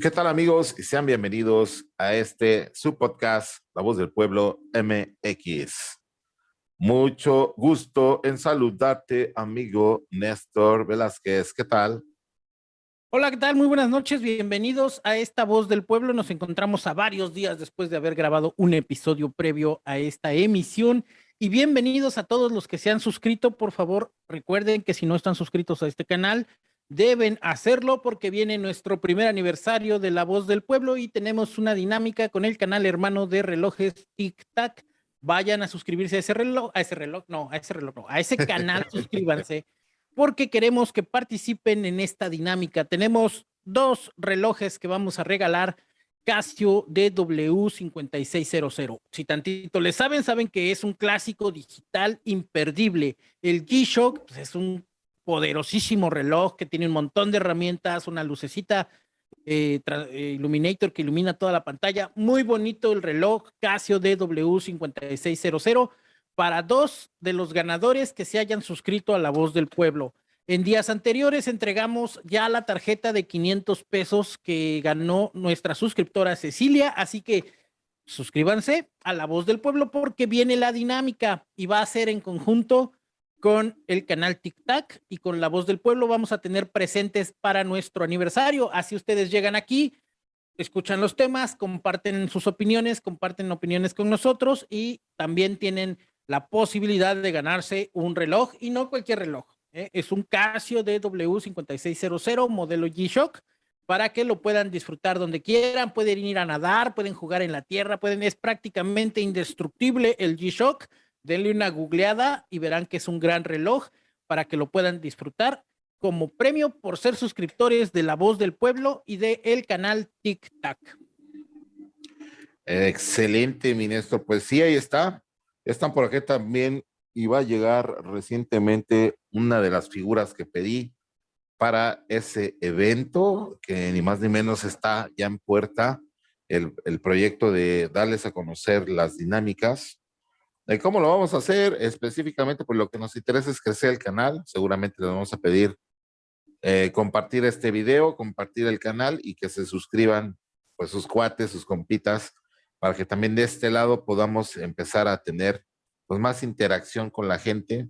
¿Qué tal, amigos? Y sean bienvenidos a su podcast, La Voz del Pueblo MX. Mucho gusto en saludarte, amigo Néstor Velázquez. ¿Qué tal? Hola, ¿qué tal? Muy buenas noches, bienvenidos a esta Voz del Pueblo. Nos encontramos a varios días después de haber grabado un episodio previo a esta emisión. Y bienvenidos a todos los que se han suscrito. Por favor, recuerden que si no están suscritos a este canal, deben hacerlo porque viene nuestro primer aniversario de La Voz del Pueblo y tenemos una dinámica con el canal hermano de relojes Tic Tac. Vayan a suscribirse a a ese canal, suscríbanse porque queremos que participen en esta dinámica. Tenemos dos relojes que vamos a regalar, Casio DW5600. Si tantito le saben que es un clásico digital imperdible. El G-Shock pues, es un poderosísimo reloj que tiene un montón de herramientas, una lucecita Illuminator que ilumina toda la pantalla. Muy bonito el reloj Casio DW5600 para dos de los ganadores que se hayan suscrito a La Voz del Pueblo. En días anteriores entregamos ya la tarjeta de 500 pesos que ganó nuestra suscriptora Cecilia, así que suscríbanse a La Voz del Pueblo porque viene la dinámica y va a ser en conjunto con el canal Tic Tac y con La Voz del Pueblo. Vamos a tener presentes para nuestro aniversario, así ustedes llegan aquí, escuchan los temas, comparten sus opiniones, comparten opiniones con nosotros y también tienen la posibilidad de ganarse un reloj y no cualquier reloj. Es un Casio DW5600 modelo G-Shock para que lo puedan disfrutar donde quieran, pueden ir a nadar, pueden jugar en la tierra, es prácticamente indestructible el G-Shock. Denle una googleada y verán que es un gran reloj para que lo puedan disfrutar como premio por ser suscriptores de La Voz del Pueblo y de el canal Tic Tac. Excelente, mi Néstor. Pues sí, ahí está. Están por aquí también. Iba a llegar recientemente una de las figuras que pedí para ese evento, que ni más ni menos está ya en puerta, el proyecto de darles a conocer las dinámicas. ¿Cómo lo vamos a hacer? Específicamente, pues lo que nos interesa es crecer el canal. Seguramente les vamos a pedir compartir este video, compartir el canal y que se suscriban pues sus cuates, sus compitas, para que también de este lado podamos empezar a tener pues más interacción con la gente,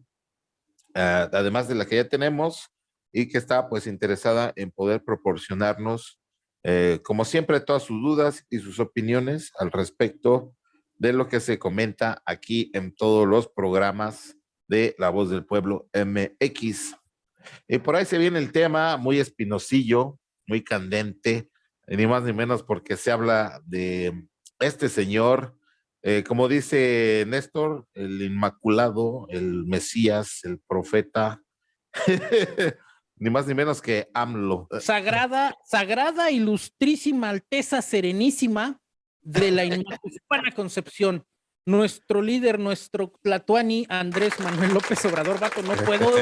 además de la que ya tenemos y que está pues interesada en poder proporcionarnos como siempre todas sus dudas y sus opiniones al respecto de lo que se comenta aquí en todos los programas de La Voz del Pueblo MX. Y por ahí se viene el tema muy espinosillo, muy candente, ni más ni menos porque se habla de este señor, como dice Néstor, el Inmaculado, el Mesías, el profeta, ni más ni menos que AMLO. Sagrada, ilustrísima, alteza serenísima de la Inmaculada Concepción. Nuestro líder, nuestro Tlatuani, Andrés Manuel López Obrador, vato, no puedo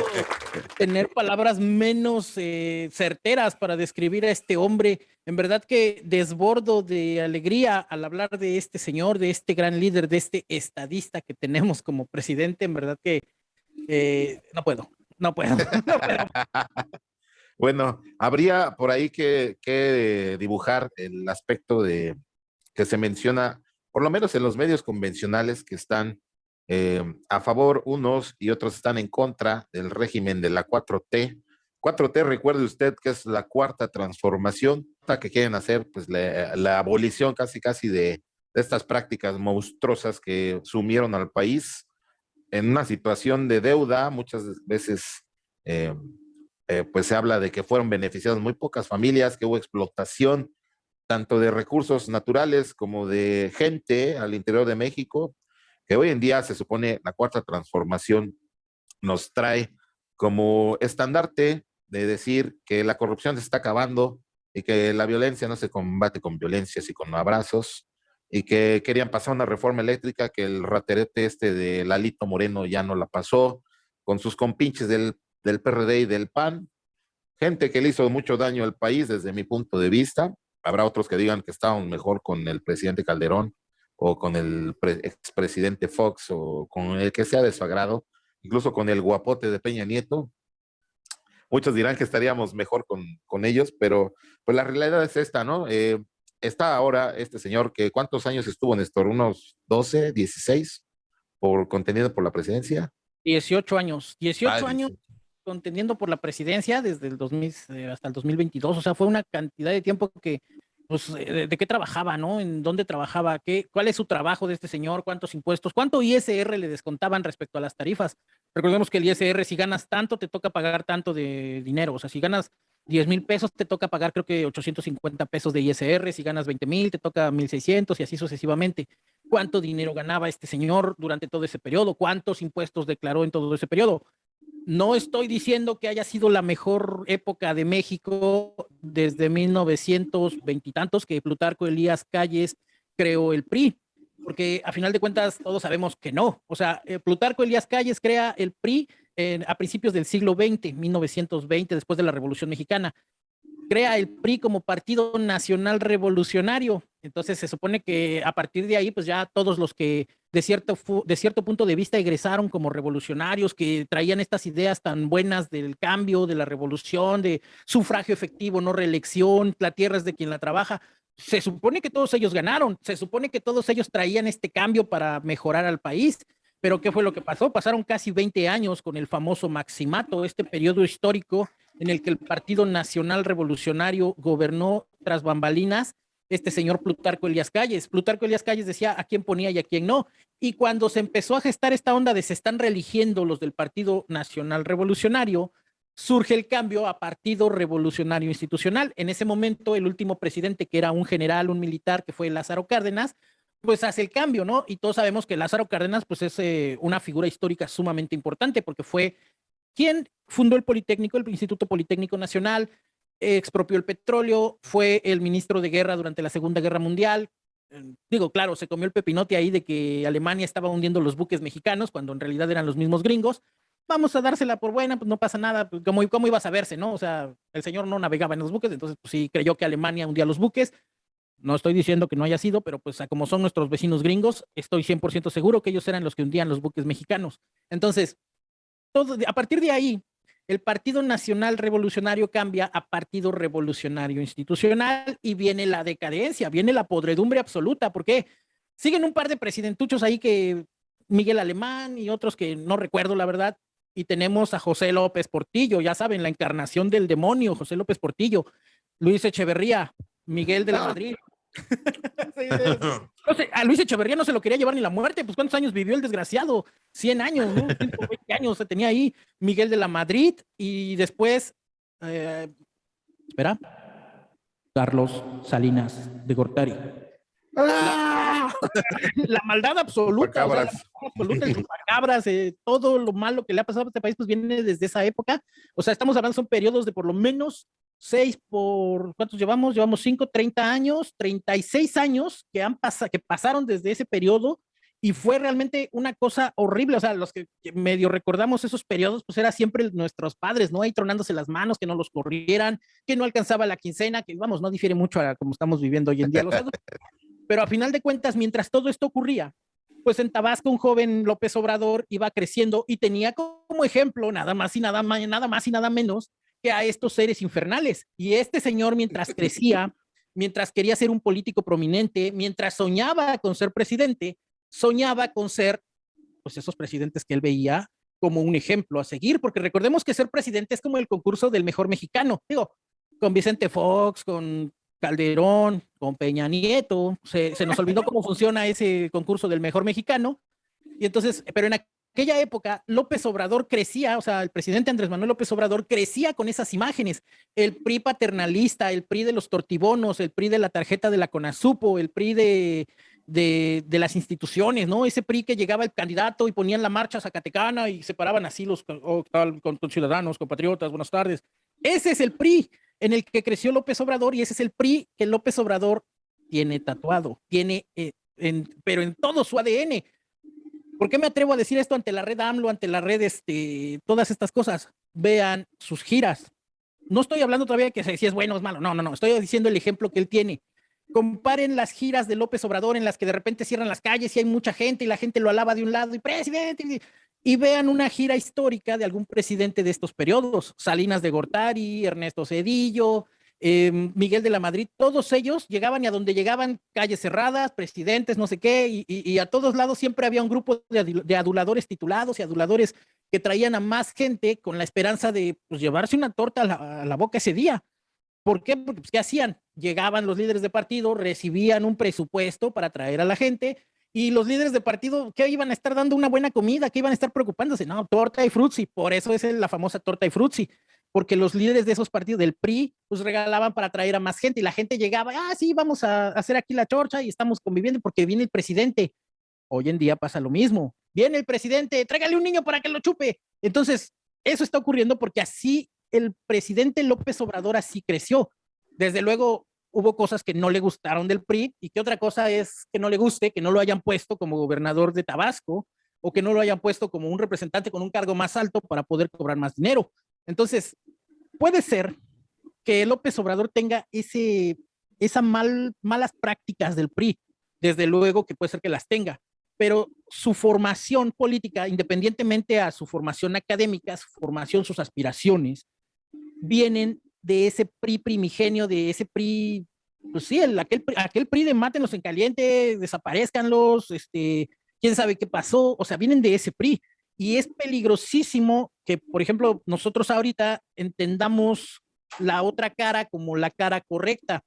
tener palabras menos certeras para describir a este hombre. En verdad que desbordo de alegría al hablar de este señor, de este gran líder, de este estadista que tenemos como presidente. En verdad que no puedo. No puedo. Bueno, habría por ahí que dibujar el aspecto de que se menciona, por lo menos en los medios convencionales, que están a favor unos y otros están en contra del régimen de la 4T. 4T, recuerde usted que es la cuarta transformación, que quieren hacer pues la abolición casi de estas prácticas monstruosas que sumieron al país en una situación de deuda. Muchas veces eh, pues se habla de que fueron beneficiadas muy pocas familias, que hubo explotación tanto de recursos naturales como de gente al interior de México, que hoy en día se supone la cuarta transformación nos trae como estandarte de decir que la corrupción se está acabando y que la violencia no se combate con violencia, sino con abrazos, y que querían pasar una reforma eléctrica que el raterete este de Lalito Moreno ya no la pasó, con sus compinches del PRD y del PAN, gente que le hizo mucho daño al país desde mi punto de vista. Habrá otros que digan que estaban mejor con el presidente Calderón o con el expresidente Fox o con el que sea de su agrado, incluso con el guapote de Peña Nieto. muchos dirán que estaríamos mejor con ellos, pero pues la realidad es esta, ¿no? Está ahora este señor que, ¿cuántos años estuvo, Néstor? ¿Unos 12, 16 por contenido por la presidencia? 18 años, Ah, 18 años 18. contendiendo por la presidencia desde el 2000 hasta el 2022. O sea, fue una cantidad de tiempo que, pues, de qué trabajaba, ¿no? ¿En dónde trabajaba? ¿Cuál es su trabajo de este señor? ¿Cuántos impuestos? ¿Cuánto ISR le descontaban respecto a las tarifas? Recordemos que el ISR, si ganas tanto, te toca pagar tanto de dinero. O sea, si ganas 10,000 pesos, te toca pagar creo que 850 pesos de ISR. Si ganas 20,000, te toca 1,600 y así sucesivamente. ¿Cuánto dinero ganaba este señor durante todo ese periodo? ¿Cuántos impuestos declaró en todo ese periodo? No estoy diciendo que haya sido la mejor época de México desde 1920 y tantos, que Plutarco Elías Calles creó el PRI, porque a final de cuentas todos sabemos que no. O sea, Plutarco Elías Calles crea el PRI a principios del siglo XX, 1920, después de la Revolución Mexicana. Crea el PRI como Partido Nacional Revolucionario. Entonces se supone que a partir de ahí, pues ya todos los que de cierto punto de vista egresaron como revolucionarios, que traían estas ideas tan buenas del cambio, de la revolución, de sufragio efectivo, no reelección, la tierra es de quien la trabaja. Se supone que todos ellos ganaron, se supone que todos ellos traían este cambio para mejorar al país, pero ¿qué fue lo que pasó? Pasaron casi 20 años con el famoso maximato, este periodo histórico en el que el Partido Nacional Revolucionario gobernó tras bambalinas este señor Plutarco Elías Calles. Plutarco Elías Calles decía a quién ponía y a quién no. Y cuando se empezó a gestar esta onda de se están reeligiendo los del Partido Nacional Revolucionario, surge el cambio a Partido Revolucionario Institucional. En ese momento, el último presidente, que era un general, un militar, que fue Lázaro Cárdenas, pues hace el cambio, ¿no? Y todos sabemos que Lázaro Cárdenas, pues es una figura histórica sumamente importante, porque fue quien fundó el Politécnico, el Instituto Politécnico Nacional, expropió el petróleo, fue el ministro de guerra durante la Segunda Guerra Mundial. Digo, claro, se comió el pepinote ahí de que Alemania estaba hundiendo los buques mexicanos cuando en realidad eran los mismos gringos. Vamos a dársela por buena, pues no pasa nada, pues, ¿cómo iba a saberse, no? O sea, el señor no navegaba en los buques, entonces pues sí creyó que Alemania hundía los buques. No estoy diciendo que no haya sido, pero pues como son nuestros vecinos gringos, estoy 100% seguro que ellos eran los que hundían los buques mexicanos. Entonces, a partir de ahí, el Partido Nacional Revolucionario cambia a Partido Revolucionario Institucional y viene la decadencia, viene la podredumbre absoluta, porque siguen un par de presidentuchos ahí que Miguel Alemán y otros que no recuerdo la verdad, y tenemos a José López Portillo, ya saben, la encarnación del demonio, José López Portillo, Luis Echeverría, Miguel de la Madrid. Sí, no sé, a Luis Echeverría no se lo quería llevar ni la muerte, pues ¿cuántos años vivió el desgraciado? 100 años, ¿no? 120 años se tenía ahí Miguel de la Madrid y después, espera, Carlos Salinas de Gortari. ¡Ah! La maldad absoluta, o sea, la Chupacabras. maldad absoluta, el chupacabras, todo lo malo que le ha pasado a este país, pues viene desde esa época. O sea, estamos hablando, son periodos de por lo menos 6 por, ¿cuántos llevamos? Llevamos 5, 30 años, 36 años que pasaron desde ese periodo y fue realmente una cosa horrible. O sea, los que medio recordamos esos periodos, pues era siempre nuestros padres, ¿no? Ahí tronándose las manos, que no los corrieran, que no alcanzaba la quincena, que vamos, no difiere mucho a como estamos viviendo hoy en día los adultos. Pero a final de cuentas, mientras todo esto ocurría, pues en Tabasco un joven López Obrador iba creciendo y tenía como ejemplo nada más y nada menos que a estos seres infernales. Y este señor, mientras crecía, mientras quería ser un político prominente, mientras soñaba con ser presidente, soñaba con ser, pues esos presidentes que él veía como un ejemplo a seguir, porque recordemos que ser presidente es como el concurso del mejor mexicano, digo, con Vicente Fox, con Calderón, con Peña Nieto, se nos olvidó cómo funciona ese concurso del mejor mexicano, y entonces, pero en aquella época López Obrador crecía, o sea, el presidente Andrés Manuel López Obrador crecía con esas imágenes, el PRI paternalista, el PRI de los tortibonos, el PRI de la tarjeta de la CONASUPO, el PRI de las instituciones, ¿no? Ese PRI que llegaba el candidato y ponían la marcha zacatecana y se paraban así los con ciudadanos, compatriotas, buenas tardes. Ese es el PRI en el que creció López Obrador y ese es el PRI que López Obrador tiene tatuado, tiene, pero en todo su ADN. ¿Por qué me atrevo a decir esto ante la red AMLO, ante la red, todas estas cosas? Vean sus giras. No estoy hablando todavía de que si es bueno o es malo, no, estoy diciendo el ejemplo que él tiene. Comparen las giras de López Obrador en las que de repente cierran las calles y hay mucha gente y la gente lo alaba de un lado y presidente, y vean una gira histórica de algún presidente de estos periodos, Salinas de Gortari, Ernesto Zedillo, Miguel de la Madrid, todos ellos llegaban y a donde llegaban, calles cerradas, presidentes, no sé qué, y a todos lados siempre había un grupo de aduladores titulados y aduladores que traían a más gente con la esperanza de pues, llevarse una torta a la boca ese día. ¿Por qué? Porque, pues, ¿qué hacían? Llegaban los líderes de partido, recibían un presupuesto para traer a la gente y los líderes de partido, ¿qué iban a estar dando una buena comida? ¿Qué iban a estar preocupándose? No, torta y frutzi. Por eso es la famosa torta y frutzi. Porque los líderes de esos partidos del PRI, pues regalaban para traer a más gente y la gente llegaba, ah, sí, vamos a hacer aquí la chorcha y estamos conviviendo porque viene el presidente. Hoy en día pasa lo mismo. Viene el presidente, tráigale un niño para que lo chupe. Entonces, eso está ocurriendo porque así el presidente López Obrador así creció. Desde luego hubo cosas que no le gustaron del PRI y que otra cosa es que no le guste, que no lo hayan puesto como gobernador de Tabasco o que no lo hayan puesto como un representante con un cargo más alto para poder cobrar más dinero. Entonces, puede ser que López Obrador tenga esa malas prácticas del PRI. Desde luego que puede ser que las tenga, pero su formación política, independientemente a su formación académica, su formación, sus aspiraciones, vienen de ese PRI primigenio, de ese PRI, pues sí, aquel PRI de mátenlos en caliente, desaparezcanlos, quién sabe qué pasó, o sea, vienen de ese PRI. Y es peligrosísimo que, por ejemplo, nosotros ahorita entendamos la otra cara como la cara correcta.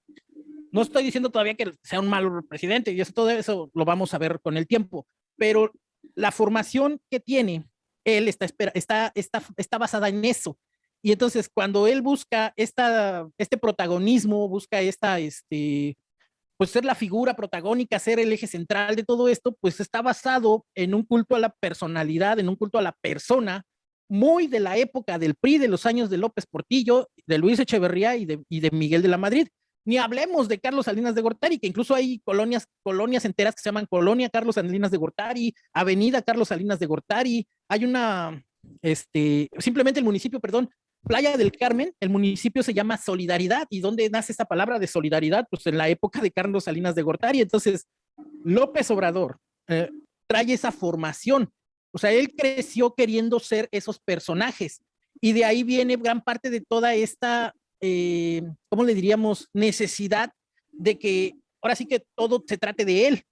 No estoy diciendo todavía que sea un mal presidente, y todo eso lo vamos a ver con el tiempo, pero la formación que tiene él está basada en eso. Y entonces cuando él busca este protagonismo, busca pues ser la figura protagónica, ser el eje central de todo esto, pues está basado en un culto a la personalidad, en un culto a la persona, muy de la época del PRI, de los años de López Portillo, de Luis Echeverría y de Miguel de la Madrid. Ni hablemos de Carlos Salinas de Gortari, que incluso hay colonias enteras que se llaman Colonia Carlos Salinas de Gortari, Avenida Carlos Salinas de Gortari, hay simplemente el municipio, perdón, Playa del Carmen, el municipio se llama Solidaridad. ¿Y dónde nace esta palabra de solidaridad? Pues en la época de Carlos Salinas de Gortari. Entonces, López Obrador trae esa formación. O sea, él creció queriendo ser esos personajes. Y de ahí viene gran parte de toda esta, ¿cómo le diríamos? Necesidad de que ahora sí que todo se trate de él.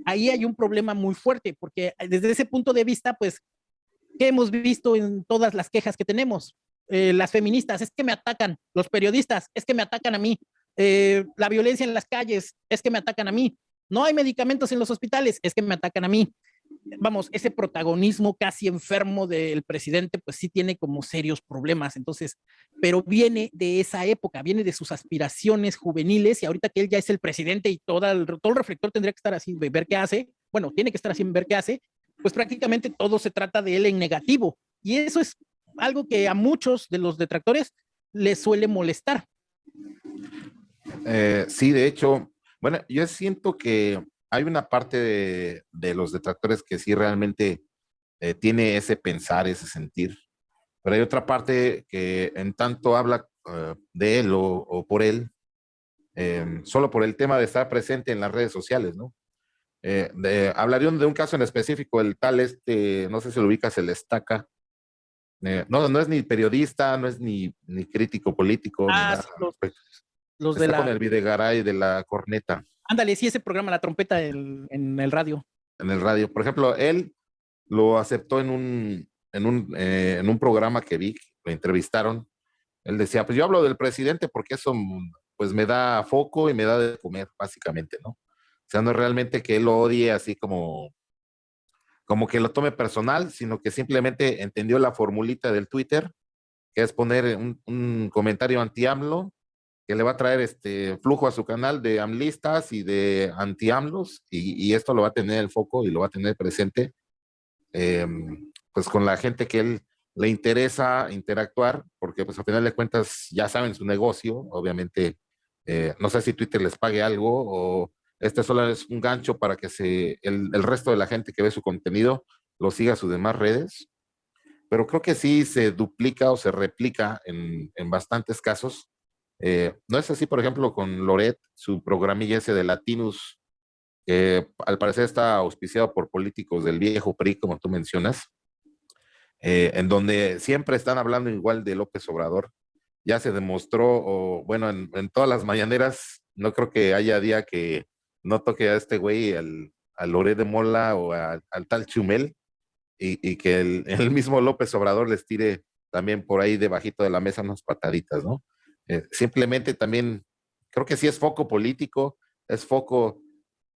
Ahí hay un problema muy fuerte, porque desde ese punto de vista, pues, ¿qué hemos visto en todas las quejas que tenemos? Las feministas, es que me atacan, los periodistas, es que me atacan a mí, la violencia en las calles, es que me atacan a mí, no hay medicamentos en los hospitales, es que me atacan a mí. Vamos, ese protagonismo casi enfermo del presidente, pues sí tiene como serios problemas, entonces, pero viene de esa época, viene de sus aspiraciones juveniles y ahorita que él ya es el presidente y todo el reflector tendría que estar así, ver qué hace, bueno, tiene que estar así, ver qué hace, pues prácticamente todo se trata de él en negativo y eso es algo que a muchos de los detractores les suele molestar. Sí, de hecho, bueno, yo siento que hay una parte de los detractores que sí realmente tiene ese pensar, ese sentir, pero hay otra parte que en tanto habla de él o por él, solo por el tema de estar presente en las redes sociales, ¿no? Hablaría de un caso en específico, el tal, no sé si lo ubicas, el Estaca. No, no es ni periodista, no es ni crítico político, ni nada. Sí, los de Está con la... el Videgaray de la corneta. Ándale, sí, ese programa, La Trompeta en el radio. En el radio. Por ejemplo, él lo aceptó en un programa que vi, lo entrevistaron. Él decía, pues yo hablo del presidente porque eso pues me da foco y me da de comer, básicamente, ¿no? O sea, no es realmente que él lo odie así como que lo tome personal, sino que simplemente entendió la formulita del Twitter, que es poner un comentario anti-AMLO, que le va a traer flujo a su canal de amlistas y de anti-AMLOs, y esto lo va a tener el foco y lo va a tener presente, eh, pues con la gente que él le interesa interactuar, porque pues a final de cuentas ya saben su negocio, obviamente, no sé si Twitter les pague algo o solo es un gancho para que el resto de la gente que ve su contenido lo siga a sus demás redes, pero creo que sí se duplica o se replica en bastantes casos. No es así, por ejemplo, con Loret, su programilla ese de Latinus, que al parecer está auspiciado por políticos del viejo PRI, como tú mencionas. en donde siempre están hablando igual de López Obrador. Ya se demostró, o bueno, en todas las mañaneras, no creo que haya día que no toque a este güey, al Loret de Mola o al tal Chumel, y que el mismo López Obrador les tire también por ahí debajito de la mesa unas pataditas, ¿no? Simplemente también, creo que sí es foco político, es foco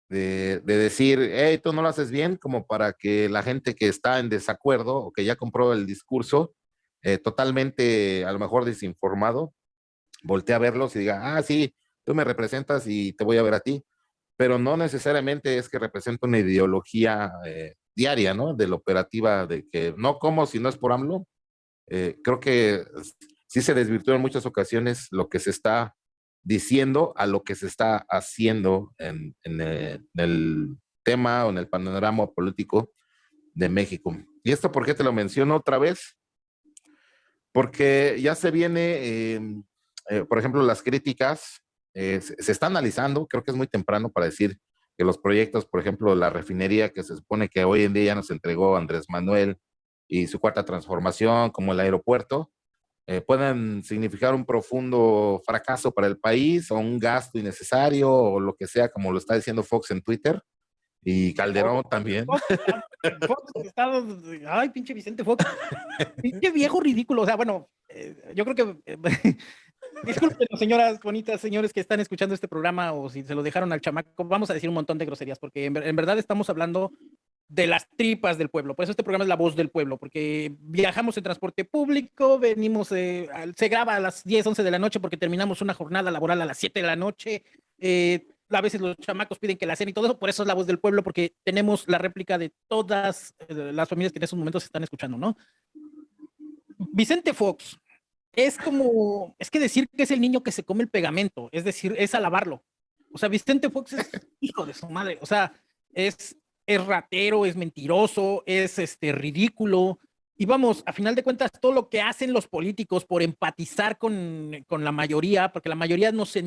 de decir, hey, tú no lo haces bien, como para que la gente que está en desacuerdo o que ya compró el discurso, totalmente a lo mejor desinformado, voltea a verlos y diga, ah, sí, tú me representas y te voy a ver a ti, pero no necesariamente es que representa una ideología diaria, ¿no? De la operativa, de que no como si no es por AMLO. Creo que sí se desvirtuó en muchas ocasiones lo que se está diciendo a lo que se está haciendo en el tema o en el panorama político de México. ¿Y esto por qué te lo menciono otra vez? Porque ya se viene, por ejemplo, las críticas se está analizando, creo que es muy temprano para decir que los proyectos, por ejemplo, la refinería que se supone que hoy en día ya nos entregó Andrés Manuel y su cuarta transformación, como el aeropuerto, puedan significar un profundo fracaso para el país o un gasto innecesario o lo que sea, como lo está diciendo Fox en Twitter y Calderón también. Fox está, ay, pinche Vicente Fox, pinche viejo ridículo. O sea, bueno, yo creo que disculpen, señoras bonitas, señores que están escuchando este programa o si se lo dejaron al chamaco, vamos a decir un montón de groserías porque en verdad estamos hablando de las tripas del pueblo. Por eso este programa es la voz del pueblo, porque viajamos en transporte público, venimos, se graba a las 10, 11 de la noche porque terminamos una jornada laboral a las 7 de la noche. A veces los chamacos piden que la cena y todo eso, por eso es la voz del pueblo, porque tenemos la réplica de todas las familias que en esos momentos están escuchando, ¿no? Vicente Fox es como, es que decir que es el niño que se come el pegamento, es decir, es alabarlo. O sea, Vicente Fox es hijo de su madre, o sea, es ratero, es mentiroso, es ridículo. Y vamos, a final de cuentas, todo lo que hacen los políticos por empatizar con la mayoría, porque la mayoría nos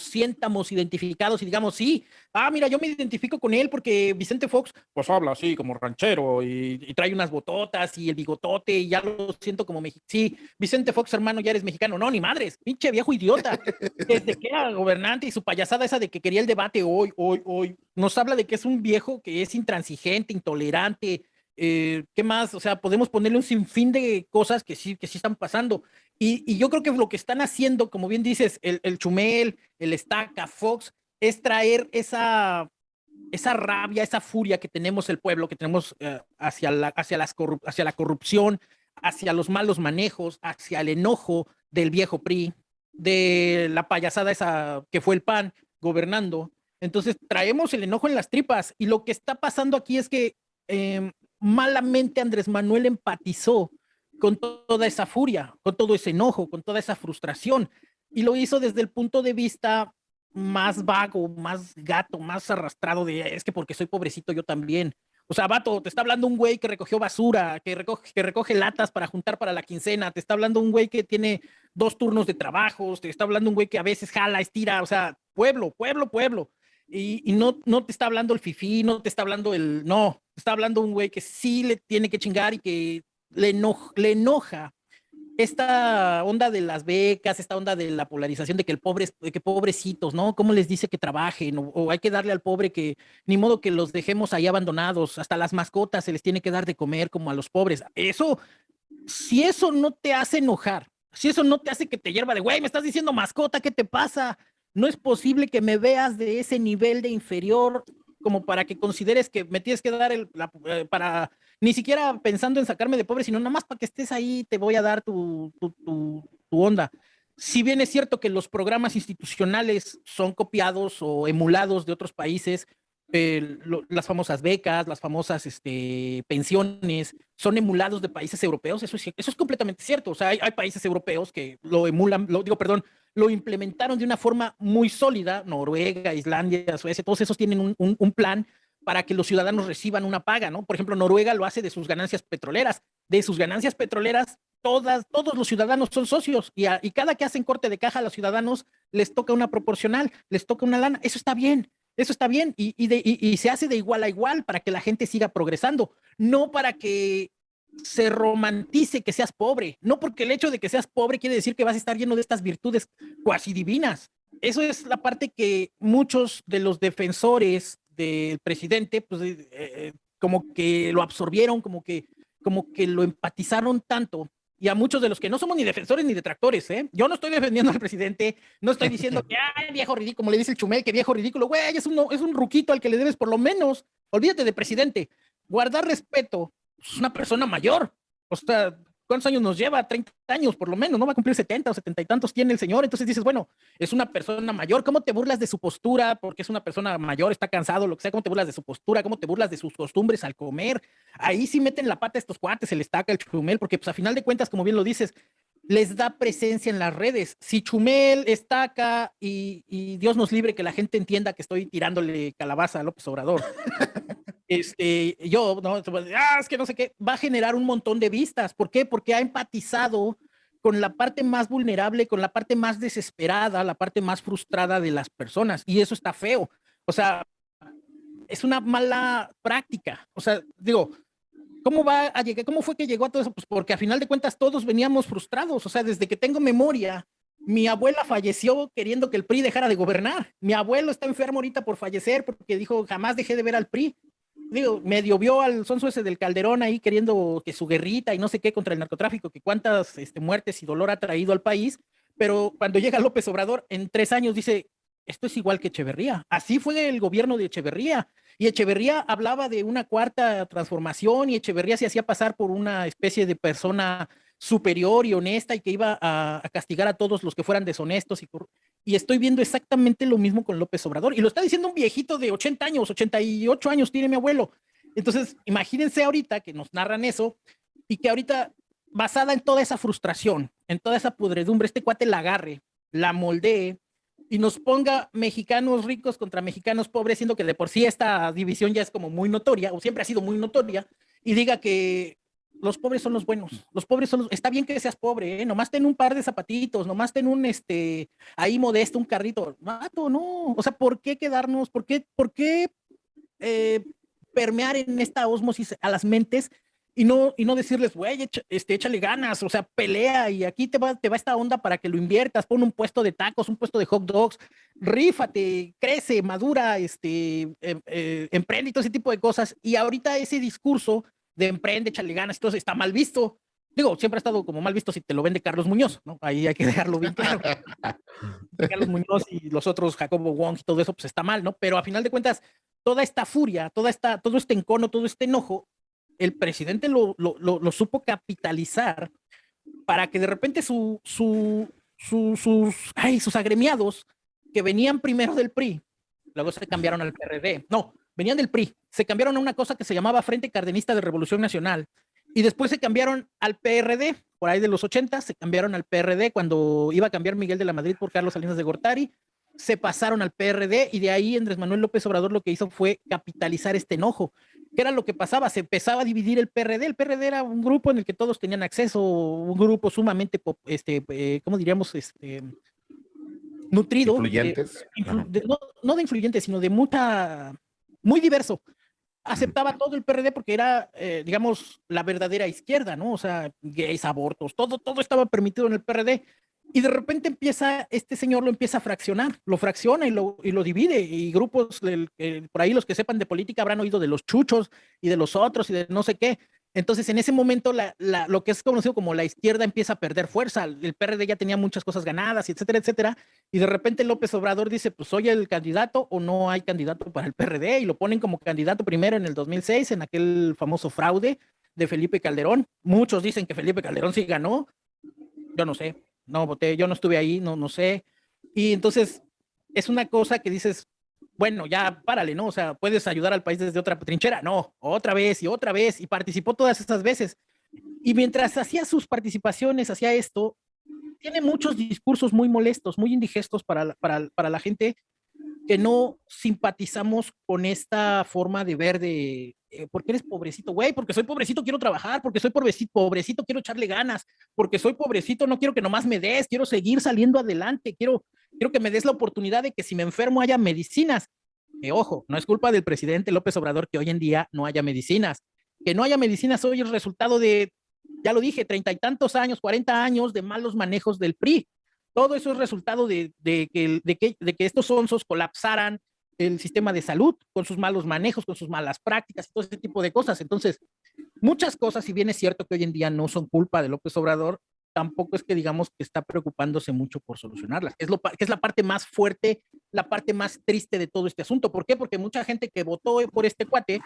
sientamos identificados y digamos, sí, mira, yo me identifico con él porque Vicente Fox, pues habla así como ranchero y trae unas bototas y el bigotote y ya lo siento como mexicano. Sí, Vicente Fox, hermano, ya eres mexicano. No, ni madres, pinche viejo idiota. Desde que era gobernante y su payasada esa de que quería el debate hoy, nos habla de que es un viejo que es intransigente, intolerante. ¿Qué más? O sea, podemos ponerle un sinfín de cosas que sí están pasando. Y yo creo que lo que están haciendo, como bien dices, el Chumel, el Estaca, Fox, es traer esa rabia, esa furia que tenemos el pueblo, que tenemos hacia la corrupción, hacia los malos manejos, hacia el enojo del viejo PRI, de la payasada esa que fue el PAN gobernando. Entonces traemos el enojo en las tripas y lo que está pasando aquí es que malamente Andrés Manuel empatizó con toda esa furia, con todo ese enojo, con toda esa frustración y lo hizo desde el punto de vista más vago, más gato, más arrastrado de es que porque soy pobrecito yo también. O sea, vato, te está hablando un güey que recogió basura, que recoge latas para juntar para la quincena, te está hablando un güey que tiene 2 turnos de trabajo, te está hablando un güey que a veces jala, estira, o sea, pueblo. Y no te está hablando el fifí, no te está hablando no, te está hablando un güey que sí le tiene que chingar y que le enoja esta onda de las becas, esta onda de la polarización de que de que pobrecitos, ¿no? ¿Cómo les dice que trabajen? O hay que darle al pobre que, ni modo que los dejemos ahí abandonados, hasta las mascotas se les tiene que dar de comer como a los pobres. Si eso no te hace enojar, si eso no te hace que te hierva de, güey, me estás diciendo mascota, ¿qué te pasa? No es posible que me veas de ese nivel de inferior como para que consideres que me tienes que dar para ni siquiera pensando en sacarme de pobre, sino nada más para que estés ahí, te voy a dar tu onda. Si bien es cierto que los programas institucionales son copiados o emulados de otros países, las famosas becas, las famosas pensiones, son emulados de países europeos, eso es completamente cierto. O sea, hay países europeos que lo emulan, perdón, lo implementaron de una forma muy sólida, Noruega, Islandia, Suecia, todos esos tienen un plan para que los ciudadanos reciban una paga, ¿no? Por ejemplo, Noruega lo hace de sus ganancias petroleras. De sus ganancias petroleras, todos los ciudadanos son socios y cada que hacen corte de caja a los ciudadanos les toca una proporcional, les toca una lana. Eso está bien y se hace de igual a igual para que la gente siga progresando, no para que se romantice que seas pobre, no porque el hecho de que seas pobre quiere decir que vas a estar lleno de estas virtudes cuasi divinas. Eso es la parte que muchos de los defensores del presidente, pues, como que lo absorbieron, como que lo empatizaron tanto. Y a muchos de los que no somos ni defensores ni detractores, ¿eh? Yo no estoy defendiendo al presidente, no estoy diciendo que, ay, viejo ridículo, como le dice el Chumel, que viejo ridículo, güey, es un ruquito al que le debes por lo menos, olvídate de presidente, guardar respeto, es una persona mayor, o sea, ¿cuántos años nos lleva? 30 años por lo menos, no va a cumplir 70 o 70 y tantos tiene el señor, entonces dices, bueno, es una persona mayor, ¿cómo te burlas de su postura? Porque es una persona mayor, está cansado, lo que sea, ¿cómo te burlas de su postura? ¿Cómo te burlas de sus costumbres al comer? Ahí sí meten la pata estos cuates, se les taca el Chumel, porque pues a final de cuentas, como bien lo dices, les da presencia en las redes. Si Chumel estaca y Dios nos libre que la gente entienda que estoy tirándole calabaza a López Obrador, yo, no, es que no sé qué, va a generar un montón de vistas. ¿Por qué? Porque ha empatizado con la parte más vulnerable, con la parte más desesperada, la parte más frustrada de las personas. Y eso está feo. O sea, es una mala práctica. O sea, digo, ¿cómo va a llegar? ¿Cómo fue que llegó a todo eso? Pues porque a final de cuentas todos veníamos frustrados. O sea, desde que tengo memoria, mi abuela falleció queriendo que el PRI dejara de gobernar. Mi abuelo está enfermo ahorita por fallecer porque dijo, jamás dejé de ver al PRI. Digo, medio vio al sonso ese del Calderón ahí queriendo que su guerrita y no sé qué contra el narcotráfico, que cuántas muertes y dolor ha traído al país, pero cuando llega López Obrador, en 3 años dice, esto es igual que Echeverría. Así fue el gobierno de Echeverría. Y Echeverría hablaba de una cuarta transformación y Echeverría se hacía pasar por una especie de persona superior y honesta y que iba a castigar a todos los que fueran deshonestos y estoy viendo exactamente lo mismo con López Obrador y lo está diciendo un viejito de 80 años, 88 años tiene mi abuelo. Entonces, imagínense ahorita que nos narran eso y que ahorita, basada en toda esa frustración, en toda esa pudredumbre, este cuate la agarre, la moldee y nos ponga mexicanos ricos contra mexicanos pobres, siendo que de por sí esta división ya es como muy notoria, o siempre ha sido muy notoria, y diga que los pobres son los buenos, los pobres son los, está bien que seas pobre, nomás ten un par de zapatitos, nomás ten un, ahí modesto, un carrito, mato, no, o sea, ¿por qué quedarnos, por qué eh, permear en esta ósmosis a las mentes y no decirles, güey, échale ganas, o sea, pelea y aquí te va esta onda para que lo inviertas, pon un puesto de tacos, un puesto de hot dogs, rífate, crece, madura, emprende y todo ese tipo de cosas. Y ahorita ese discurso de emprende, échale ganas, todo está mal visto. Digo, siempre ha estado como mal visto si te lo vende Carlos Muñoz, ¿no? Ahí hay que dejarlo bien claro. Carlos Muñoz y los otros, Jacobo Wong y todo eso, pues está mal, ¿no? Pero a final de cuentas, toda esta furia, todo este encono, todo este enojo, el presidente lo supo capitalizar para que de repente sus agremiados que venían primero del PRI, luego se cambiaron al PRD, no, venían del PRI, se cambiaron a una cosa que se llamaba Frente Cardenista de Revolución Nacional y después se cambiaron al PRD, por ahí de los 80, se cambiaron al PRD cuando iba a cambiar Miguel de la Madrid por Carlos Salinas de Gortari, se pasaron al PRD y de ahí Andrés Manuel López Obrador lo que hizo fue capitalizar este enojo. ¿Qué era lo que pasaba? Se empezaba a dividir el PRD. El PRD era un grupo en el que todos tenían acceso, un grupo sumamente, ¿cómo diríamos? Nutrido. Influyentes. No de influyentes, sino de muy diverso. Aceptaba todo el PRD porque era, digamos, la verdadera izquierda, ¿no? O sea, gays, abortos, todo estaba permitido en el PRD. Y de repente este señor lo empieza a fraccionar, lo fracciona y lo divide. Y grupos, por ahí los que sepan de política habrán oído de los chuchos y de los otros y de no sé qué. Entonces, en ese momento, lo que es conocido como la izquierda empieza a perder fuerza. El PRD ya tenía muchas cosas ganadas, etcétera, etcétera. Y de repente López Obrador dice, pues, ¿soy el candidato o no hay candidato para el PRD? Y lo ponen como candidato primero en el 2006, en aquel famoso fraude de Felipe Calderón. Muchos dicen que Felipe Calderón sí ganó. Yo no sé. No voté, yo no estuve ahí, no sé. Y entonces es una cosa que dices, bueno, ya párale, ¿no? O sea, puedes ayudar al país desde otra trinchera. No, otra vez, y participó todas esas veces. Y mientras hacía sus participaciones, hacía esto, tiene muchos discursos muy molestos, muy indigestos para la gente que no simpatizamos con esta forma de ver de, ¿por qué eres pobrecito? Güey, porque soy pobrecito, quiero trabajar, porque soy pobrecito, quiero echarle ganas, porque soy pobrecito, no quiero que nomás me des, quiero seguir saliendo adelante, quiero que me des la oportunidad de que si me enfermo haya medicinas. Que ojo, no es culpa del presidente López Obrador que hoy en día no haya medicinas. Que no haya medicinas hoy es resultado de, ya lo dije, 30 y tantos años, 40 años de malos manejos del PRI. Todo eso es resultado de que estos onzos colapsaran el sistema de salud con sus malos manejos, con sus malas prácticas y todo ese tipo de cosas. Entonces, muchas cosas, si bien es cierto que hoy en día no son culpa de López Obrador, tampoco es que digamos que está preocupándose mucho por solucionarlas, que es la parte más fuerte, la parte más triste de todo este asunto. ¿Por qué? Porque mucha gente que votó por este cuate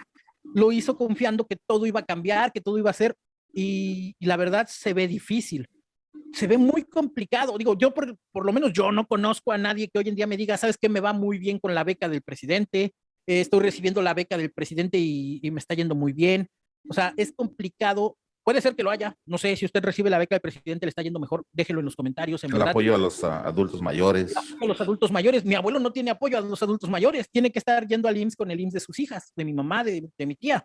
lo hizo confiando que todo iba a cambiar, que todo iba a ser, y la verdad se ve difícil, se ve muy complicado. Digo, yo por lo menos yo no conozco a nadie que hoy en día me diga, ¿sabes qué? Me va muy bien con la beca del presidente, estoy recibiendo la beca del presidente y me está yendo muy bien. O sea, es complicado. Puede ser que lo haya. No sé si usted recibe la beca del presidente, le está yendo mejor. Déjelo en los comentarios. En El verdad, apoyo a los adultos mayores. a los adultos mayores. Mi abuelo no tiene apoyo a los adultos mayores. Tiene que estar yendo al IMSS con el IMSS de sus hijas, de mi mamá, de mi tía.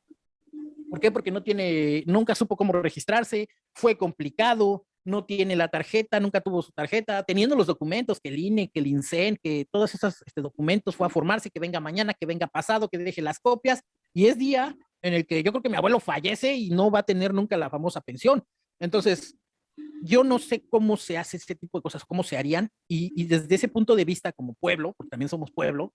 ¿Por qué? Porque no tiene, nunca supo cómo registrarse, fue complicado, no tiene la tarjeta, nunca tuvo su tarjeta, teniendo los documentos, que el INE, que el INSEN, que todos esos documentos, fue a formarse, que venga mañana, que venga pasado, que deje las copias, y es día en el que yo creo que mi abuelo fallece y no va a tener nunca la famosa pensión. Entonces, yo no sé cómo se hace ese tipo de cosas, cómo se harían, y desde ese punto de vista como pueblo, porque también somos pueblo,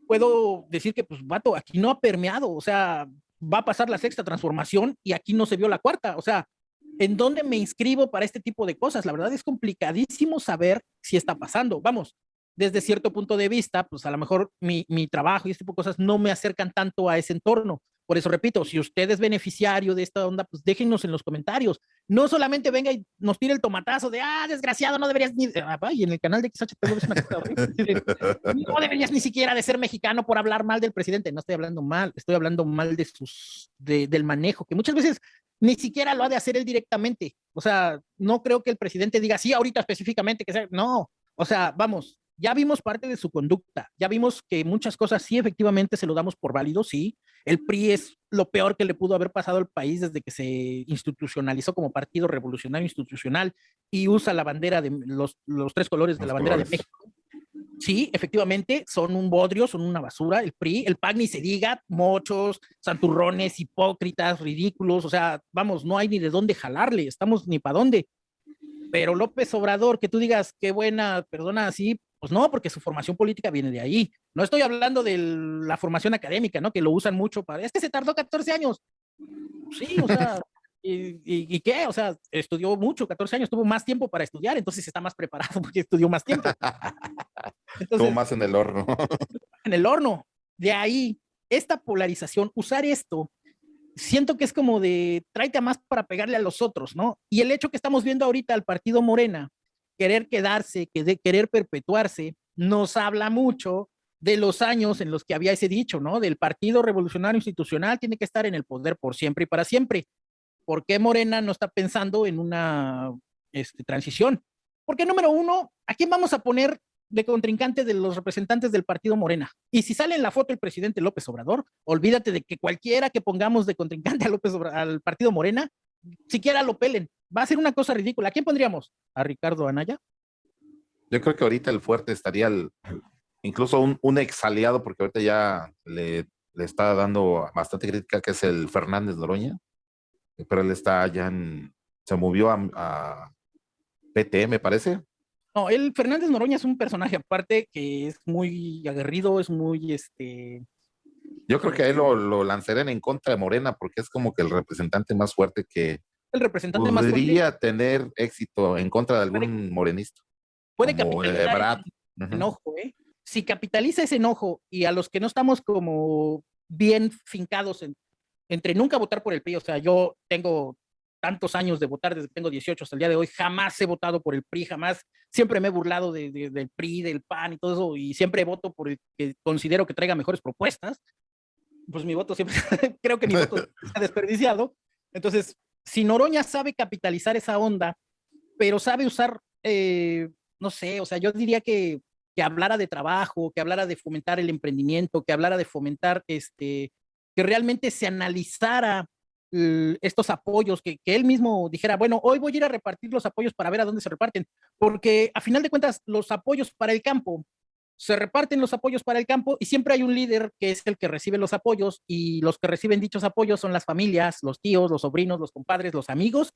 puedo decir que, pues, vato, aquí no ha permeado, o sea, va a pasar la sexta transformación y aquí no se vio la cuarta, o sea, ¿en dónde me inscribo para este tipo de cosas? La verdad es complicadísimo saber si está pasando. Vamos, desde cierto punto de vista, pues a lo mejor mi trabajo y este tipo de cosas no me acercan tanto a ese entorno. Por eso repito, si usted es beneficiario de esta onda, pues déjenos en los comentarios. No solamente venga y nos tire el tomatazo de, desgraciado, no deberías ni... y en el canal de XHTV es una cosa horrible. No deberías ni siquiera de ser mexicano por hablar mal del presidente. No estoy hablando mal, estoy hablando mal del manejo, que muchas veces ni siquiera lo ha de hacer él directamente. O sea, no creo que el presidente diga, sí, ahorita específicamente, que sea, no. O sea, vamos, ya vimos parte de su conducta, ya vimos que muchas cosas sí efectivamente se lo damos por válido, sí. El PRI es lo peor que le pudo haber pasado al país desde que se institucionalizó como partido revolucionario institucional y usa la bandera de los tres colores de la bandera de México. Sí, efectivamente, son un bodrio, son una basura. El PRI, el PAN ni se diga, mochos, santurrones, hipócritas, ridículos. O sea, vamos, no hay ni de dónde jalarle, estamos ni para dónde. Pero López Obrador, que tú digas qué buena persona así, pues no, porque su formación política viene de ahí. No estoy hablando de la formación académica, ¿no? Que lo usan mucho para. Es que se tardó 14 años. Sí, o sea, ¿y qué? O sea, estudió mucho, 14 años, tuvo más tiempo para estudiar, entonces está más preparado porque estudió más tiempo. Todo Entonces, más en el horno. en el horno. De ahí, esta polarización, usar esto, siento que es como de tráete a más para pegarle a los otros, ¿no? Y el hecho que estamos viendo ahorita al partido Morena querer quedarse, querer perpetuarse, nos habla mucho de los años en los que había ese dicho, ¿no? Del Partido Revolucionario Institucional tiene que estar en el poder por siempre y para siempre. ¿Por qué Morena no está pensando en una transición? Porque número uno, ¿a quién vamos a poner de contrincante de los representantes del partido Morena? Y si sale en la foto el presidente López Obrador, olvídate de que cualquiera que pongamos de contrincante a al partido Morena, siquiera lo pelen. Va a ser una cosa ridícula. ¿A quién pondríamos? ¿A Ricardo Anaya? Yo creo que ahorita el fuerte estaría incluso un ex aliado, porque ahorita ya le está dando bastante crítica, que es el Fernández Noroña, pero él está ya se movió a PT, me parece. No, el Fernández Noroña es un personaje aparte que es muy aguerrido, es muy Yo creo que a él lo lanzarían en contra de Morena, porque es como que el representante más fuerte que el representante más fuerte. podría tener éxito en contra de Puede, algún morenista, puede como capitalizar Brad. ese enojo, ¿eh? Si capitaliza ese enojo y a los que no estamos como bien fincados entre nunca votar por el PRI, o sea, yo tengo tantos años de votar desde que tengo 18 hasta el día de hoy, jamás he votado por el PRI, jamás, siempre me he burlado del PRI, del PAN y todo eso, y siempre voto por el que considero que traiga mejores propuestas, pues mi voto siempre, creo que mi voto se ha desperdiciado. Entonces, si Noroña sabe capitalizar esa onda, pero sabe usar, no sé, o sea, yo diría que hablara de trabajo, que hablara de fomentar el emprendimiento, que hablara de fomentar, que realmente se analizara estos apoyos, que él mismo dijera, bueno, hoy voy a ir a repartir los apoyos para ver a dónde se reparten, porque a final de cuentas los apoyos para el campo se reparten los apoyos para el campo y siempre hay un líder que es el que recibe los apoyos y los que reciben dichos apoyos son las familias, los tíos, los sobrinos, los compadres, los amigos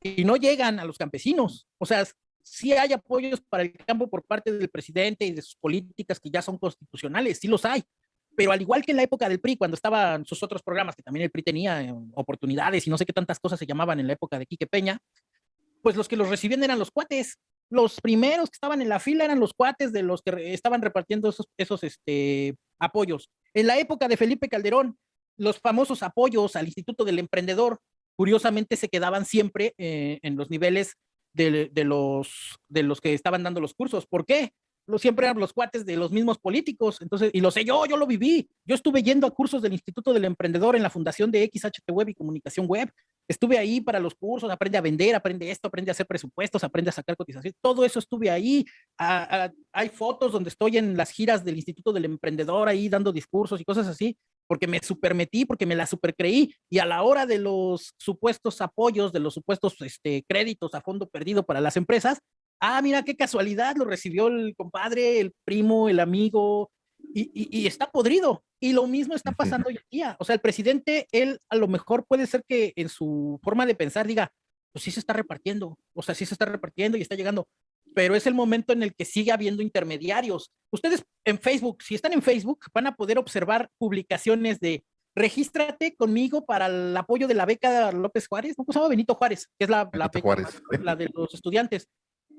y no llegan a los campesinos. O sea, sí hay apoyos para el campo por parte del presidente y de sus políticas que ya son constitucionales, sí los hay. Pero al igual que en la época del PRI, cuando estaban sus otros programas, que también el PRI tenía oportunidades y no sé qué tantas cosas se llamaban en la época de Quique Peña, pues los que los recibían eran los cuates. Los primeros que estaban en la fila eran los cuates de los que estaban repartiendo esos apoyos. En la época de Felipe Calderón, los famosos apoyos al Instituto del Emprendedor, curiosamente se quedaban siempre en los niveles de los que estaban dando los cursos. ¿Por qué? Siempre eran los cuates de los mismos políticos. Entonces, y lo sé yo lo viví. Yo estuve yendo a cursos del Instituto del Emprendedor en la fundación de XHT Web y Comunicación Web. Estuve ahí para los cursos, aprende a vender, aprende esto, aprende a hacer presupuestos, aprende a sacar cotizaciones, todo eso estuve ahí. Hay fotos donde estoy en las giras del Instituto del Emprendedor ahí dando discursos y cosas así, porque me supermetí, porque me la supercreí, y a la hora de los supuestos apoyos, de los supuestos créditos a fondo perdido para las empresas, mira qué casualidad, lo recibió el compadre, el primo, el amigo, y está podrido. Y lo mismo está pasando hoy en día. O sea, el presidente, él a lo mejor puede ser que en su forma de pensar diga, pues sí se está repartiendo, o sea, sí se está repartiendo y está llegando, pero es el momento en el que sigue habiendo intermediarios. Ustedes en Facebook, si están en Facebook, van a poder observar publicaciones de regístrate conmigo para el apoyo de la beca López Juárez, ¿no? ¿Cómo se llama? Benito Juárez, que es la Benito beca, Juárez. la de los estudiantes.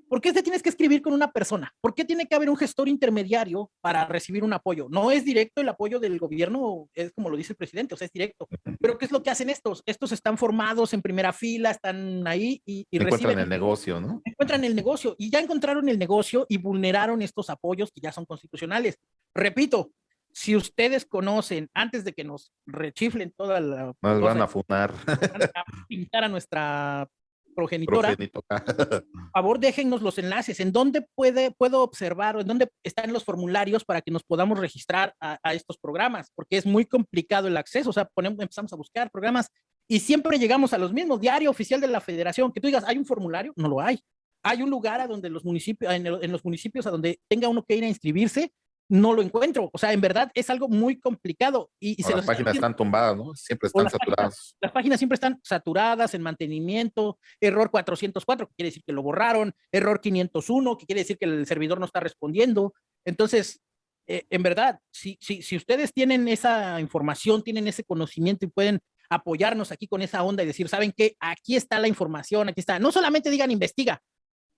¿Por qué te tienes que escribir con una persona? ¿Por qué tiene que haber un gestor intermediario para recibir un apoyo? No es directo el apoyo del gobierno, es como lo dice el presidente, o sea, es directo. Pero ¿qué es lo que hacen estos? Estos están formados en primera fila, están ahí y Encuentran reciben. el negocio, ¿no? Encuentran el negocio y ya encontraron el negocio y vulneraron estos apoyos que ya son constitucionales. Repito, si ustedes conocen, antes de que nos rechiflen toda la Nos cosa, van a funar. van a pintar a nuestra progenitora, por favor déjennos los enlaces, en dónde puedo observar, o en dónde están los formularios para que nos podamos registrar a estos programas, porque es muy complicado el acceso, o sea, empezamos a buscar programas y siempre llegamos a los mismos. Diario Oficial de la Federación, que tú digas, ¿hay un formulario? No lo hay. Hay un lugar a donde los municipios, en los municipios a donde tenga uno que ir a inscribirse, no lo encuentro. O sea, en verdad es algo muy complicado. Y se Las los páginas están tumbadas, ¿no? Siempre están saturadas. las páginas siempre están saturadas en mantenimiento, error 404, que quiere decir que lo borraron, error 501, que quiere decir que el servidor no está respondiendo. Entonces, en verdad, si ustedes tienen esa información, tienen ese conocimiento y pueden apoyarnos aquí con esa onda y decir, ¿saben qué? Aquí está la información, aquí está. No solamente digan investiga,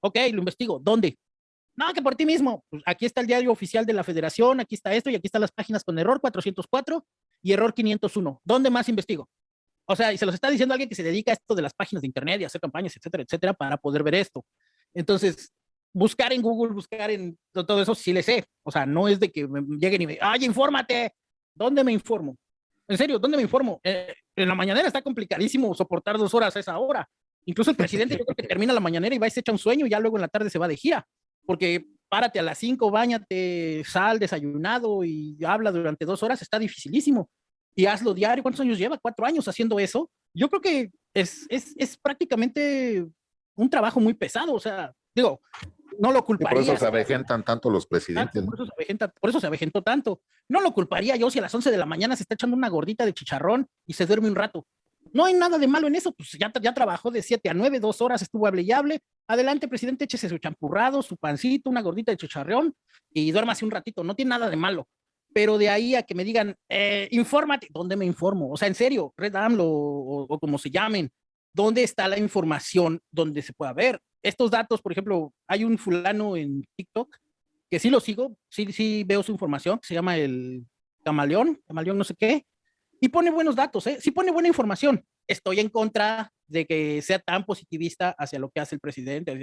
ok, lo investigo, ¿dónde? No, que por ti mismo. Pues aquí está el diario oficial de la Federación, aquí está esto y aquí están las páginas con error 404 y error 501. ¿Dónde más investigo? O sea, y se los está diciendo alguien que se dedica a esto de las páginas de internet y hacer campañas, etcétera, etcétera, para poder ver esto. Entonces, buscar en Google, buscar en todo eso, sí le sé. O sea, no es de que me lleguen y me, ¡ay, infórmate! ¿Dónde me informo? En serio, ¿dónde me informo? En la mañanera está complicadísimo soportar 2 horas a esa hora. Incluso el presidente, yo creo que termina la mañanera y va y se echa un sueño y ya luego en la tarde se va de gira. Porque párate a las 5, bañate, sal desayunado y habla durante 2 horas, está dificilísimo. Y hazlo diario. ¿Cuántos años lleva? 4 años haciendo eso. Yo creo que es prácticamente un trabajo muy pesado. O sea, digo, no lo culparía. Y por eso se avejentan tanto los presidentes, ¿no? Por eso se avejentó tanto. No lo culparía yo si a las 11 de la mañana se está echando una gordita de chicharrón y se duerme un rato. No hay nada de malo en eso, pues ya trabajó de 7 a 9, 2 horas, estuvo hable y hable. Adelante, presidente, échese su champurrado, su pancito, una gordita de chicharrón y duérmase un ratito, no tiene nada de malo. Pero de ahí a que me digan, infórmate, ¿dónde me informo? O sea, en serio, Red AMLO o como se llamen, ¿dónde está la información donde se pueda ver? Estos datos, por ejemplo, hay un fulano en TikTok que sí lo sigo, sí veo su información, que se llama el Camaleón no sé qué, y pone buenos datos, ¿eh? Sí pone buena información. Estoy en contra de que sea tan positivista hacia lo que hace el presidente,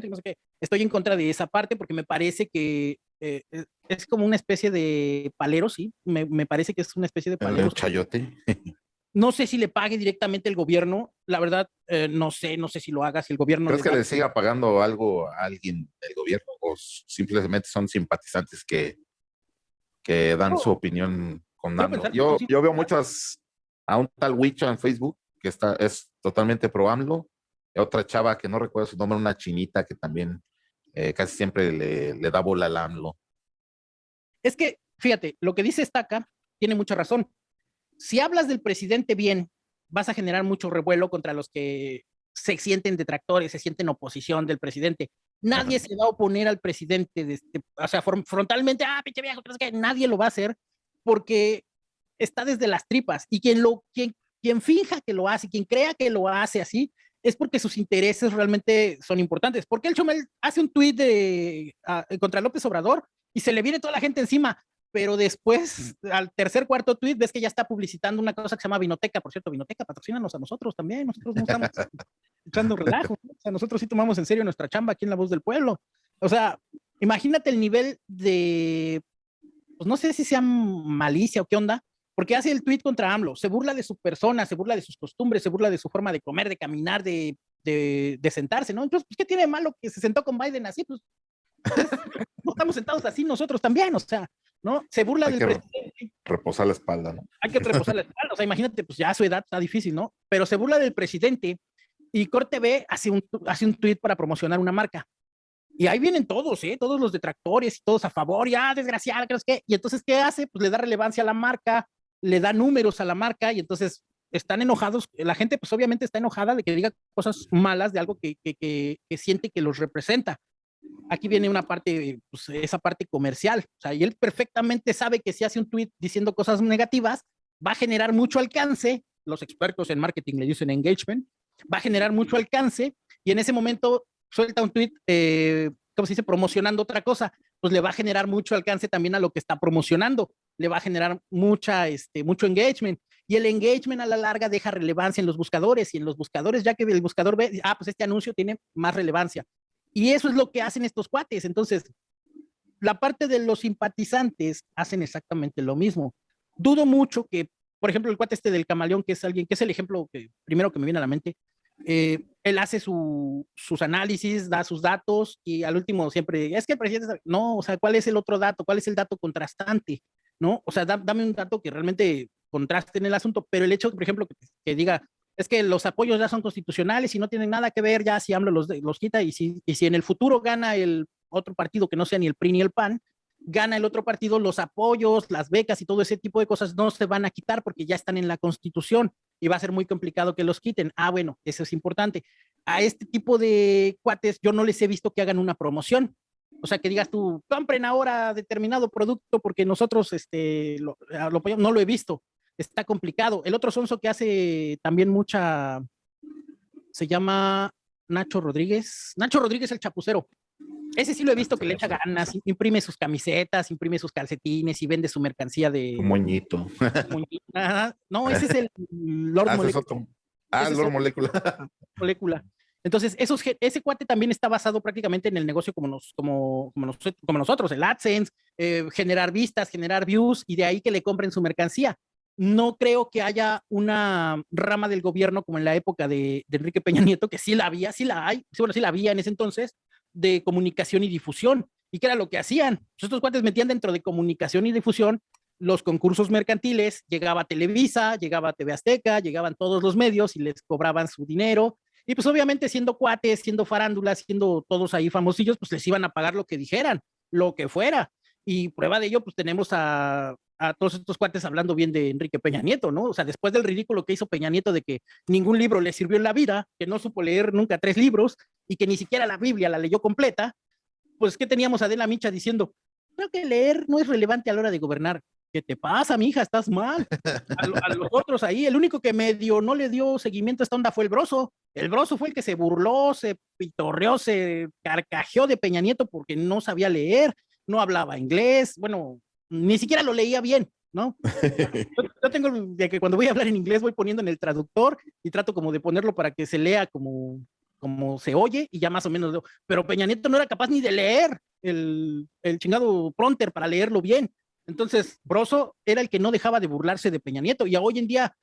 no sé qué. Estoy en contra de esa parte porque me parece que es como una especie de palero, sí, me parece que es una especie de palero. El chayote. No sé si le pague directamente el gobierno, la verdad, no sé si lo haga, si el gobierno... ¿Crees que le siga pagando algo a alguien del gobierno o simplemente son simpatizantes que dan su opinión con AMLO? Yo veo muchas, a un tal Wicho en Facebook que es totalmente pro AMLO, y otra chava que no recuerdo su nombre, una chinita que también casi siempre le da bola al AMLO. Es que, fíjate, lo que dice Estaca tiene mucha razón. Si hablas del presidente bien, vas a generar mucho revuelo contra los que se sienten detractores, se sienten oposición del presidente. Nadie Ajá. se va a oponer al presidente, o sea, frontalmente, pinche viejo, que nadie lo va a hacer porque está desde las tripas. Y quien finja que lo hace, quien crea que lo hace así, es porque sus intereses realmente son importantes. Porque el Chumel hace un tuit contra López Obrador y se le viene toda la gente encima, pero después, al tercer, cuarto tweet, ves que ya está publicitando una cosa que se llama Vinoteca. Por cierto, Vinoteca, patrocínanos a nosotros también. Nosotros no estamos echando relajo, ¿no? O sea, nosotros sí tomamos en serio nuestra chamba aquí en La Voz del Pueblo. O sea, imagínate el nivel de, pues no sé si sea malicia o qué onda, porque hace el tweet contra AMLO, se burla de su persona, se burla de sus costumbres, se burla de su forma de comer, de caminar, de sentarse, ¿no? Entonces, pues, ¿qué tiene de malo que se sentó con Biden así? Pues no estamos sentados así nosotros también, o sea, ¿no? Se burla Hay del que presidente. reposar la espalda, ¿no? Hay que reposar la espalda, o sea, imagínate, pues ya a su edad está difícil, ¿no? Pero se burla del presidente y Corte B hace un tweet para promocionar una marca. Y ahí vienen todos, ¿eh? Todos los detractores y todos a favor, ya, desgraciado, ¿crees que? Y entonces, ¿qué hace? Pues le da relevancia a la marca, le da números a la marca y entonces están enojados. La gente, pues obviamente está enojada de que diga cosas malas de algo que siente que los representa. Aquí viene una parte, pues esa parte comercial. O sea, y él perfectamente sabe que si hace un tweet diciendo cosas negativas, va a generar mucho alcance. Los expertos en marketing le dicen engagement, va a generar mucho alcance y en ese momento suelta un tweet, ¿cómo se dice? Promocionando otra cosa, pues le va a generar mucho alcance también a lo que está promocionando, le va a generar mucho engagement. Y el engagement a la larga deja relevancia en los buscadores y en los buscadores, ya que el buscador ve, pues este anuncio tiene más relevancia. Y eso es lo que hacen estos cuates. Entonces, la parte de los simpatizantes hacen exactamente lo mismo. Dudo mucho que, por ejemplo, el cuate este del camaleón, que es alguien, que es el ejemplo primero que me viene a la mente, él hace sus análisis, da sus datos y al último siempre, es que el presidente, no, o sea, ¿cuál es el otro dato? ¿Cuál es el dato contrastante? ¿No? O sea, dame un dato que realmente contraste en el asunto, pero el hecho, por ejemplo, que diga, es que los apoyos ya son constitucionales y no tienen nada que ver ya si AMLO los quita y si en el futuro gana el otro partido que no sea ni el PRI ni el PAN, gana el otro partido, los apoyos, las becas y todo ese tipo de cosas no se van a quitar porque ya están en la Constitución y va a ser muy complicado que los quiten. Bueno, eso es importante. A este tipo de cuates yo no les he visto que hagan una promoción. O sea, que digas tú, compren ahora determinado producto porque nosotros no lo he visto. Está complicado. El otro sonso que hace también mucha, se llama Nacho Rodríguez. Nacho Rodríguez el chapucero. Ese sí lo he visto que le echa ganas, imprime sus camisetas, imprime sus calcetines y vende su mercancía Un de... moñito. No, ese es el Lord Molecula. Lord Molecula. Molecula. Entonces, ese cuate también está basado prácticamente en el negocio como nosotros, el AdSense, generar vistas, generar views y de ahí que le compren su mercancía. No creo que haya una rama del gobierno como en la época de Enrique Peña Nieto, que sí la había, sí la hay, bueno, sí la había en ese entonces, de comunicación y difusión. ¿Y qué era lo que hacían? Pues estos cuates metían dentro de comunicación y difusión los concursos mercantiles, llegaba Televisa, llegaba TV Azteca, llegaban todos los medios y les cobraban su dinero. Y pues obviamente siendo cuates, siendo farándulas, siendo todos ahí famosillos, pues les iban a pagar lo que dijeran, lo que fuera. Y prueba de ello, pues tenemos a todos estos cuates hablando bien de Enrique Peña Nieto, ¿no? O sea, después del ridículo que hizo Peña Nieto de que ningún libro le sirvió en la vida, que no supo leer nunca 3 libros y que ni siquiera la Biblia la leyó completa, pues ¿qué teníamos a Adela Micha diciendo? Creo que leer no es relevante a la hora de gobernar. ¿Qué te pasa, mija? Estás mal. A los otros ahí, el único que medio no le dio seguimiento a esta onda fue el Broso. El Broso fue el que se burló, se pitorreó, se carcajeó de Peña Nieto porque no sabía leer, no hablaba inglés, bueno, ni siquiera lo leía bien, ¿no? Yo tengo de que cuando voy a hablar en inglés voy poniendo en el traductor y trato como de ponerlo para que se lea como se oye y ya más o menos, pero Peña Nieto no era capaz ni de leer el chingado prompter para leerlo bien. Entonces, Broso era el que no dejaba de burlarse de Peña Nieto y hoy en día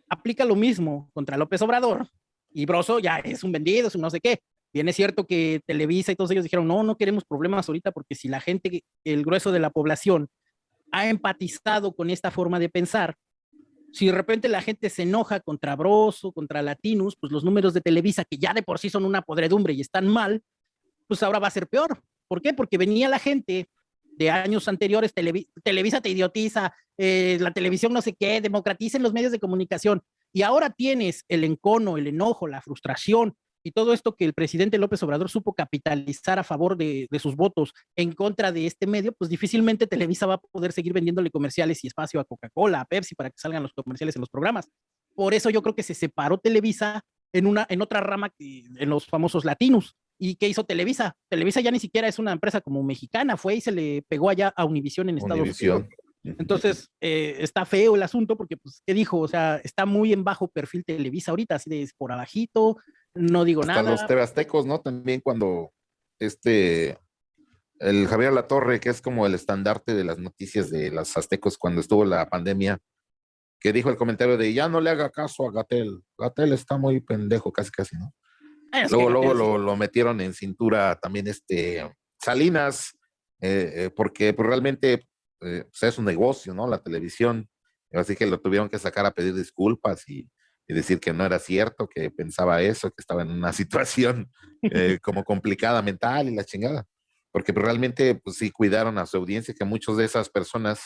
aplica lo mismo contra López Obrador y Broso ya es un vendido, es un no sé qué. Bien es cierto que Televisa y todos ellos dijeron, no queremos problemas ahorita porque si la gente, el grueso de la población ha empatizado con esta forma de pensar, si de repente la gente se enoja contra Broso, contra Latinus, pues los números de Televisa, que ya de por sí son una podredumbre y están mal, pues ahora va a ser peor. ¿Por qué? Porque venía la gente de años anteriores, Televisa te idiotiza, la televisión no sé qué, democraticen los medios de comunicación, y ahora tienes el encono, el enojo, la frustración, y todo esto que el presidente López Obrador supo capitalizar a favor de sus votos en contra de este medio, pues difícilmente Televisa va a poder seguir vendiéndole comerciales y espacio a Coca-Cola, a Pepsi, para que salgan los comerciales en los programas. Por eso yo creo que se separó Televisa en otra rama, en los famosos latinos. ¿Y qué hizo Televisa? Televisa ya ni siquiera es una empresa como mexicana, fue y se le pegó allá a Univision en Estados Unidos. Univisión. Entonces, está feo el asunto porque, pues, ¿qué dijo? O sea, está muy en bajo perfil Televisa ahorita, así de por abajito, no digo Hasta los nada. TV Aztecos, ¿no? También cuando el Javier Alatorre, que es como el estandarte de las noticias de los aztecos cuando estuvo la pandemia, que dijo el comentario de ya no le haga caso a Gatel, Gatel está muy pendejo, casi casi, ¿no? Es que Luego sí. lo metieron en cintura también Salinas, porque pues, realmente pues, es un negocio, ¿no? La televisión, así que lo tuvieron que sacar a pedir disculpas y decir que no era cierto, que pensaba eso, que estaba en una situación como complicada mental y la chingada, porque pues, realmente pues sí cuidaron a su audiencia, que muchas de esas personas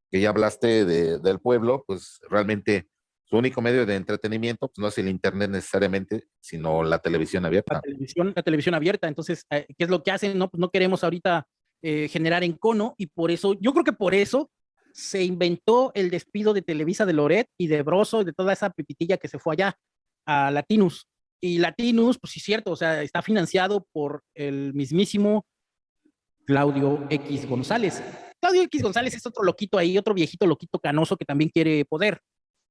que ya hablaste del pueblo, pues realmente su único medio de entretenimiento pues, no es el internet necesariamente, sino la televisión abierta. La televisión abierta. Entonces, ¿qué es lo que hacen? No, pues no queremos ahorita generar encono, y por eso, yo creo que por eso se inventó el despido de Televisa de Loret y de Broso y de toda esa pipitilla que se fue allá a Latinus. Y Latinus, pues sí es cierto, o sea, está financiado por el mismísimo Claudio X González. Claudio X González es otro loquito ahí, otro viejito loquito canoso que también quiere poder.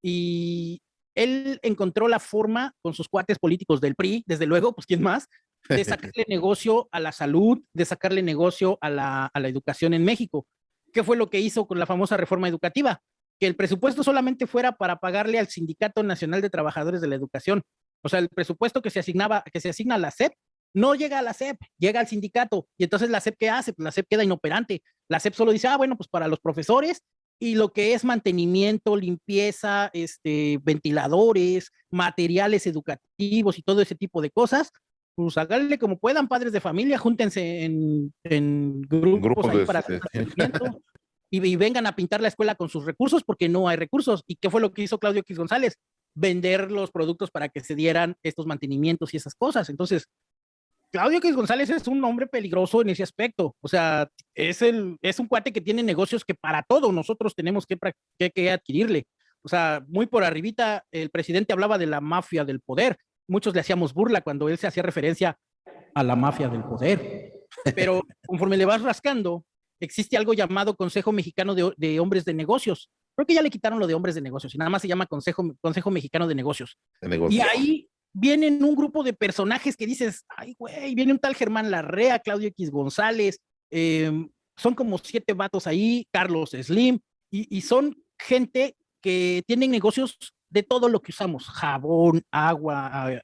Y él encontró la forma con sus cuates políticos del PRI, desde luego, pues quién más, de sacarle negocio a la salud, de sacarle negocio a la educación en México. ¿Qué fue lo que hizo con la famosa reforma educativa? Que el presupuesto solamente fuera para pagarle al Sindicato Nacional de Trabajadores de la Educación. O sea, el presupuesto que se asigna a la SEP no llega a la SEP, llega al sindicato. Y entonces la SEP, ¿qué hace? Pues la SEP queda inoperante. La SEP solo dice, bueno, pues para los profesores y lo que es mantenimiento, limpieza, ventiladores, materiales educativos y todo ese tipo de cosas, pues háganle como puedan, padres de familia, júntense en grupos ahí para hacer mantenimiento y vengan a pintar la escuela con sus recursos porque no hay recursos. ¿Y qué fue lo que hizo Claudio X González? Vender los productos para que se dieran estos mantenimientos y esas cosas. Entonces, Claudio X González es un hombre peligroso en ese aspecto. O sea, es un cuate que tiene negocios que para todos nosotros tenemos que adquirirle. O sea, muy por arribita, el presidente hablaba de la mafia del poder. Muchos le hacíamos burla cuando él se hacía referencia a la mafia del poder. Pero conforme le vas rascando, existe algo llamado Consejo Mexicano de Hombres de Negocios. Creo que ya le quitaron lo de hombres de negocios y nada más se llama Consejo Mexicano de Negocios. Y ahí vienen un grupo de personajes que dices, ay, güey, viene un tal Germán Larrea, Claudio X González, son como 7 vatos ahí, Carlos Slim, y son gente que tienen negocios de todo lo que usamos, jabón, agua,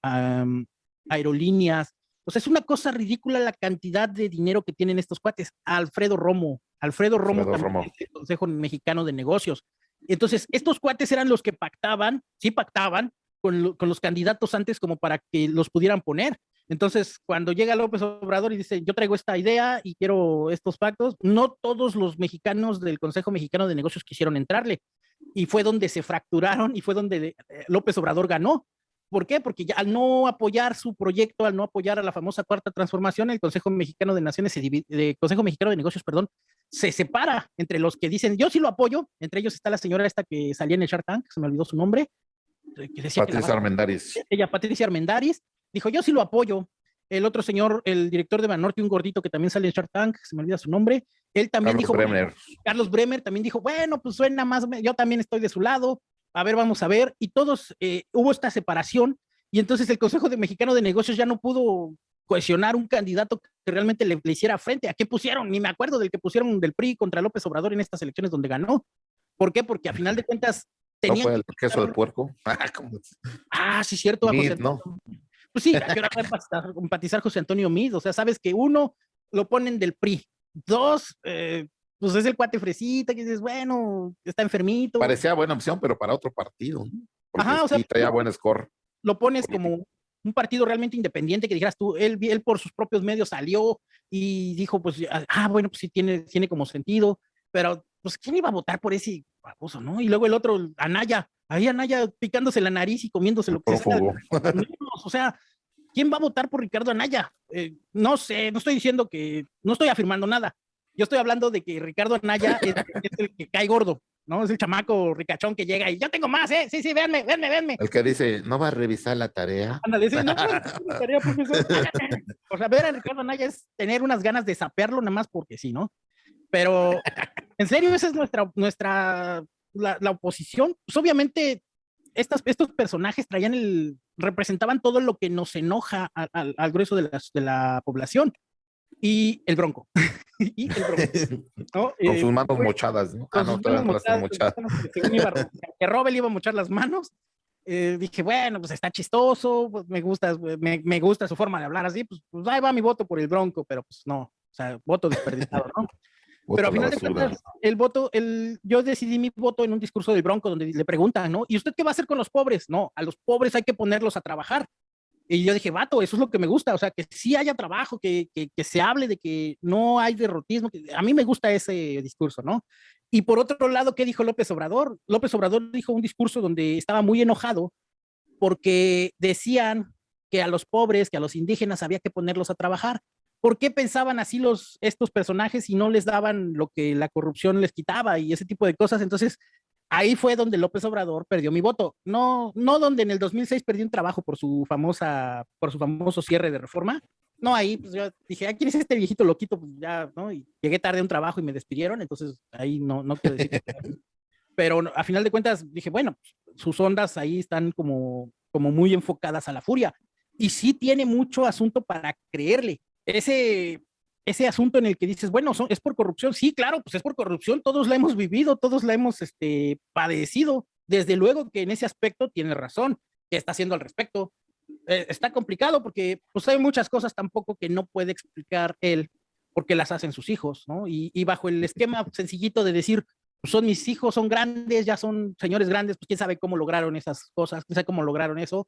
aerolíneas. O sea, es una cosa ridícula la cantidad de dinero que tienen estos cuates. Alfredo Romo también es el Consejo Mexicano de Negocios. Entonces, estos cuates eran los que pactaban con los candidatos antes como para que los pudieran poner. Entonces, cuando llega López Obrador y dice, yo traigo esta idea y quiero estos pactos, no todos los mexicanos del Consejo Mexicano de Negocios quisieron entrarle. Y fue donde se fracturaron y fue donde López Obrador ganó. ¿Por qué? Porque ya al no apoyar su proyecto, al no apoyar a la famosa Cuarta Transformación, el Consejo Mexicano de Naciones, Consejo Mexicano de Negocios, perdón, se separa entre los que dicen, yo sí lo apoyo, entre ellos está la señora esta que salía en el Shark Tank, se me olvidó su nombre, que decía Patricia Armendáriz. Ella, Patricia Armendáriz, dijo, yo sí lo apoyo. El otro señor, el director de Banorte, un gordito que también sale en Shark Tank, se me olvida su nombre, él también dijo, bueno, Carlos Bremer también dijo, bueno, pues suena más, yo también estoy de su lado, a ver, vamos a ver, y todos, hubo esta separación, y entonces el Consejo Mexicano de Negocios ya no pudo cohesionar un candidato que realmente le hiciera frente. ¿A qué pusieron? Ni me acuerdo del que pusieron del PRI contra López Obrador en estas elecciones donde ganó. ¿Por qué? Porque a final de cuentas ¿No fue el queso del puerco? Sí, cierto. Mead, ¿no? Pues sí, ¿a qué hora va a empatizar José Antonio Meade? O sea, sabes que uno lo ponen del PRI, 2, pues es el cuate fresita, que dices, bueno, está enfermito. Parecía buena opción, pero para otro partido, ¿no? Porque o sea, sí traía buen score. Lo pones como un partido realmente independiente que dijeras tú, él por sus propios medios salió y dijo, pues, bueno, pues sí tiene como sentido, pero pues ¿quién iba a votar por ese baboso, no? Y luego el otro, Anaya, ahí Anaya picándose la nariz y comiéndose lo que se saca. O sea, ¿quién va a votar por Ricardo Anaya? No sé, no estoy diciendo no estoy afirmando nada. Yo estoy hablando de que Ricardo Anaya es el que cae gordo, ¿no? Es el chamaco ricachón que llega y yo tengo más, ¿eh? Sí, véanme. El que dice, ¿no va a revisar la tarea? Ándale, sí, no, la tarea, profesor. O sea, ver a Ricardo Anaya es tener unas ganas de sapearlo nada más porque sí, ¿no? Pero, en serio, esa es la oposición. Pues obviamente, estos personajes representaban todo lo que nos enoja al grueso de la población. Y el Bronco. Y el Bronco, ¿no? Con sus manos mochadas, ¿no? Con sus todavía manos no las mochadas, mochadas. que Robel iba a mochar las manos. Dije, bueno, pues está chistoso, pues me gusta su forma de hablar así, pues ahí va mi voto por el Bronco, pero pues no, o sea, voto desperdiciado, ¿no? Pero a final de cuentas, yo decidí mi voto en un discurso del Bronco donde le preguntan, ¿no? ¿Y usted qué va a hacer con los pobres? No, a los pobres hay que ponerlos a trabajar. Y yo dije, vato, eso es lo que me gusta, o sea, que sí haya trabajo, que se hable de que no hay derrotismo, a mí me gusta ese discurso, ¿no? Y por otro lado, ¿qué dijo López Obrador? López Obrador dijo un discurso donde estaba muy enojado porque decían que a los pobres, que a los indígenas había que ponerlos a trabajar. ¿Por qué pensaban así estos personajes y no les daban lo que la corrupción les quitaba y ese tipo de cosas? Entonces, ahí fue donde López Obrador perdió mi voto. No donde en el 2006 perdí un trabajo por su famoso cierre de Reforma. No, ahí pues yo dije, ¿quién es este viejito loquito? Pues ya, ¿no? Y llegué tarde a un trabajo y me despidieron, entonces ahí no quiero decir. Pero a final de cuentas dije, bueno, sus ondas ahí están como muy enfocadas a la furia. Y sí tiene mucho asunto para creerle. Ese asunto en el que dices, bueno, es por corrupción. Sí, claro, pues es por corrupción. Todos la hemos vivido, todos la hemos padecido. Desde luego que en ese aspecto tiene razón. ¿Qué está haciendo al respecto? Está complicado porque pues hay muchas cosas tampoco que no puede explicar él porque las hacen sus hijos, ¿no? Y bajo el esquema sencillito de decir, pues son mis hijos, son grandes, ya son señores grandes, pues quién sabe cómo lograron esas cosas, quién sabe cómo lograron eso.